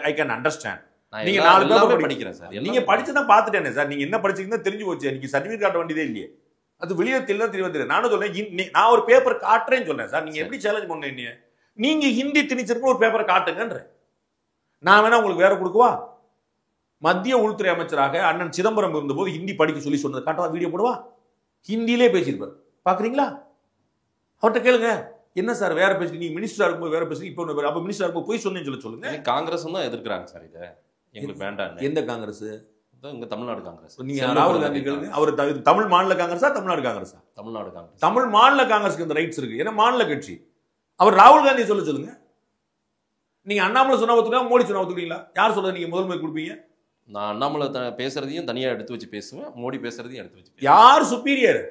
E: I can understand. நீங்க 4 பேப்பர் படிக்கிறேன் சார். நீங்க படிச்சுதான் பாத்துட்டேனே சார். நீங்க என்ன படிச்சீங்கன்னு தெரிஞ்சு போச்சு. நீங்க சர்டிபிகேட் காட்ட வேண்டியதே இல்லையே. அது வெளியே தெரியல. நானும் சொல்றேன் நான் ஒரு பேப்பர் காட்டுறேன்னு சொன்னேன் சார். நீங்க எப்படி சேலஞ்ச் பண்ணீங்க? நீங்க ஹிந்தி திணிச்சிருக்க ஒரு பேப்பரை காட்டுங்கன்ற. நான் வேணா உங்களுக்கு வேற கொடுக்குவா? மத்திய உள்துறை அமைச்சராக அண்ணன் சிதம்பரம் இருந்தபோது ஹிந்தி படிக்க சொல்லி சொன்னது காட்டவா? வீடியோ போடுவா? ஹிந்தியிலே பேசியிருப்பார். பாக்குறீங்களா? அவர்கிட்ட கேளுங்க. என்ன சார் வேற பேசி? நீங்க மினிஸ்டரா இருக்கும்போது வேற பேசி, இப்போ அப்ப மினிஸ்டரா இருக்கும் போய் சொன்னேன்னு சொல்லுங்க.
D: காங்கிரஸ் தான் எதிர்க்கிறாங்க சார். இதை எங்களுக்கு வேண்டாம்.
E: எந்த காங்கிரஸ்?
D: இங்க தமிழ்நாடு காங்கிரஸ்.
E: நீங்க ராகுல் காந்தி கேளுங்க. அவர் தமிழ் மாநில காங்கிரஸா தமிழ்நாடு காங்கிரஸா?
D: தமிழ்நாடு காங்கிரஸ்.
E: தமிழ் மாநில காங்கிரஸுக்கு இந்த ரைட்ஸ் இருக்கு. ஏன்னா மாநில கட்சி. அவர் ராகுல் காந்தி சொல்லுங்க. நீங்க அண்ணாமலை சொன்னா ஒத்துக்கலாம், மோடி சொன்னா ஒத்துக்கிறீங்களா? யார் சொல்றது நீங்க முதன்மை கொடுப்பீங்க?
D: நான் அண்ணாமலை பேசுறதையும் தனியா எடுத்து வச்சு பேசுவேன், மோடி பேசுறதையும் எடுத்து வச்சு.
E: யார் சுப்பீரியர்?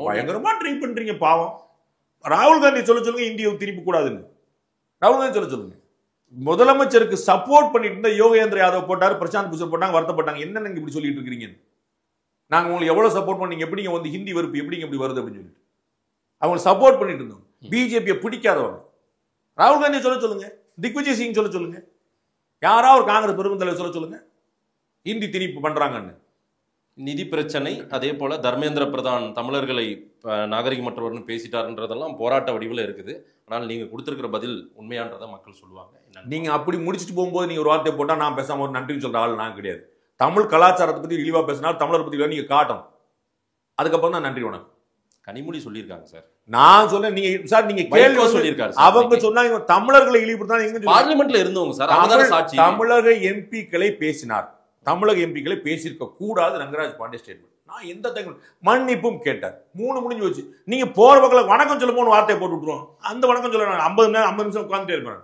E: பயங்கரமா ட்ரை பண்றீங்க பாவம். ராகுல் காந்தி சொல்லுங்க இந்தியை திருப்பி கூடாதுன்னு. ராகுல் காந்தி சொல்லுங்க. முதலமைச்சருக்கு சப்போர்ட் பண்ணிட்டு இருந்த யோகேந்திர யாதவ் போட்டாரு, பிரசாந்த் பூஷன் போட்டாங்க, வருத்தப்பட்டாங்க. என்ன நீங்க இப்படி சொல்லிட்டு இருக்கீங்க? நாங்க உங்களுக்கு எவ்வளவு சப்போர்ட் பண்ணீங்க, எப்படிங்க வந்து ஹிந்தி வெறுப்பு எப்படிங்க இப்படி வருது அப்படின்னு சொல்லிட்டு அவங்க சப்போர்ட் பண்ணிட்டு இருந்தோம். பிஜேபியை பிடிக்காதவங்க ராகுல் காந்தி சொல்லுங்க. திக்விஜய் சிங் சொல்லுங்க. யாரா ஒரு காங்கிரஸ் பெரும் தலைவர் சொல்லுங்க ஹிந்தி திணிப்பு பண்றாங்கன்னு.
D: நிதி பிரச்சனை, அதே போல தர்மேந்திர பிரதான் தமிழர்களை நாகரிகமற்றவர்னு பேசிட்டாருன்றதெல்லாம் போராட்ட வடிவில் இருக்குது. ஆனால் நீங்க கொடுத்திருக்கிற பதில் உண்மையானதை மக்கள் சொல்லுவாங்க.
E: நீங்க அப்படி முடிச்சுட்டு போகும்போது நீங்க ஒரு வார்த்தை போட்டா நான் பேசாம ஒரு நன்றி சொல்ற ஆள் நான் கிடையாது. தமிழ் கலாச்சாரத்தை பத்தி இழிவா பேசினால் தமிழர் பத்தி நீங்க காட்டணும். அதுக்கப்புறம் தான் நன்றி வணக்கம்.
D: கனிமொழி சொல்லியிருக்காங்க சார்.
E: நான் சொல்ல நீங்க சார் நீங்க கேள்வி
D: சொல்லியிருக்காரு.
E: அவங்க சொன்னாங்க தமிழர்களை இழிவுபடுத்தா எங்க
D: பார்லிமெண்ட்ல இருந்தவங்க சார்.
E: தமிழக எம்பிக்களை பேசினார். தமிழக எம்பிக்களை பேசியிருக்க கூடாது ரங்கராஜ் பாண்டே ஸ்டேட்மெண்ட். நான் எந்த மன்னிப்பும் கேட்டார். 3 முடிஞ்சு வச்சு நீங்க போற பக்கம் வணக்கம் சொல்ல 3 வார்த்தையை போட்டு விட்டுருவோம். அந்த வணக்கம் சொல்ல 50 நிமிஷம் உட்காந்துட்டே இருப்பேன்.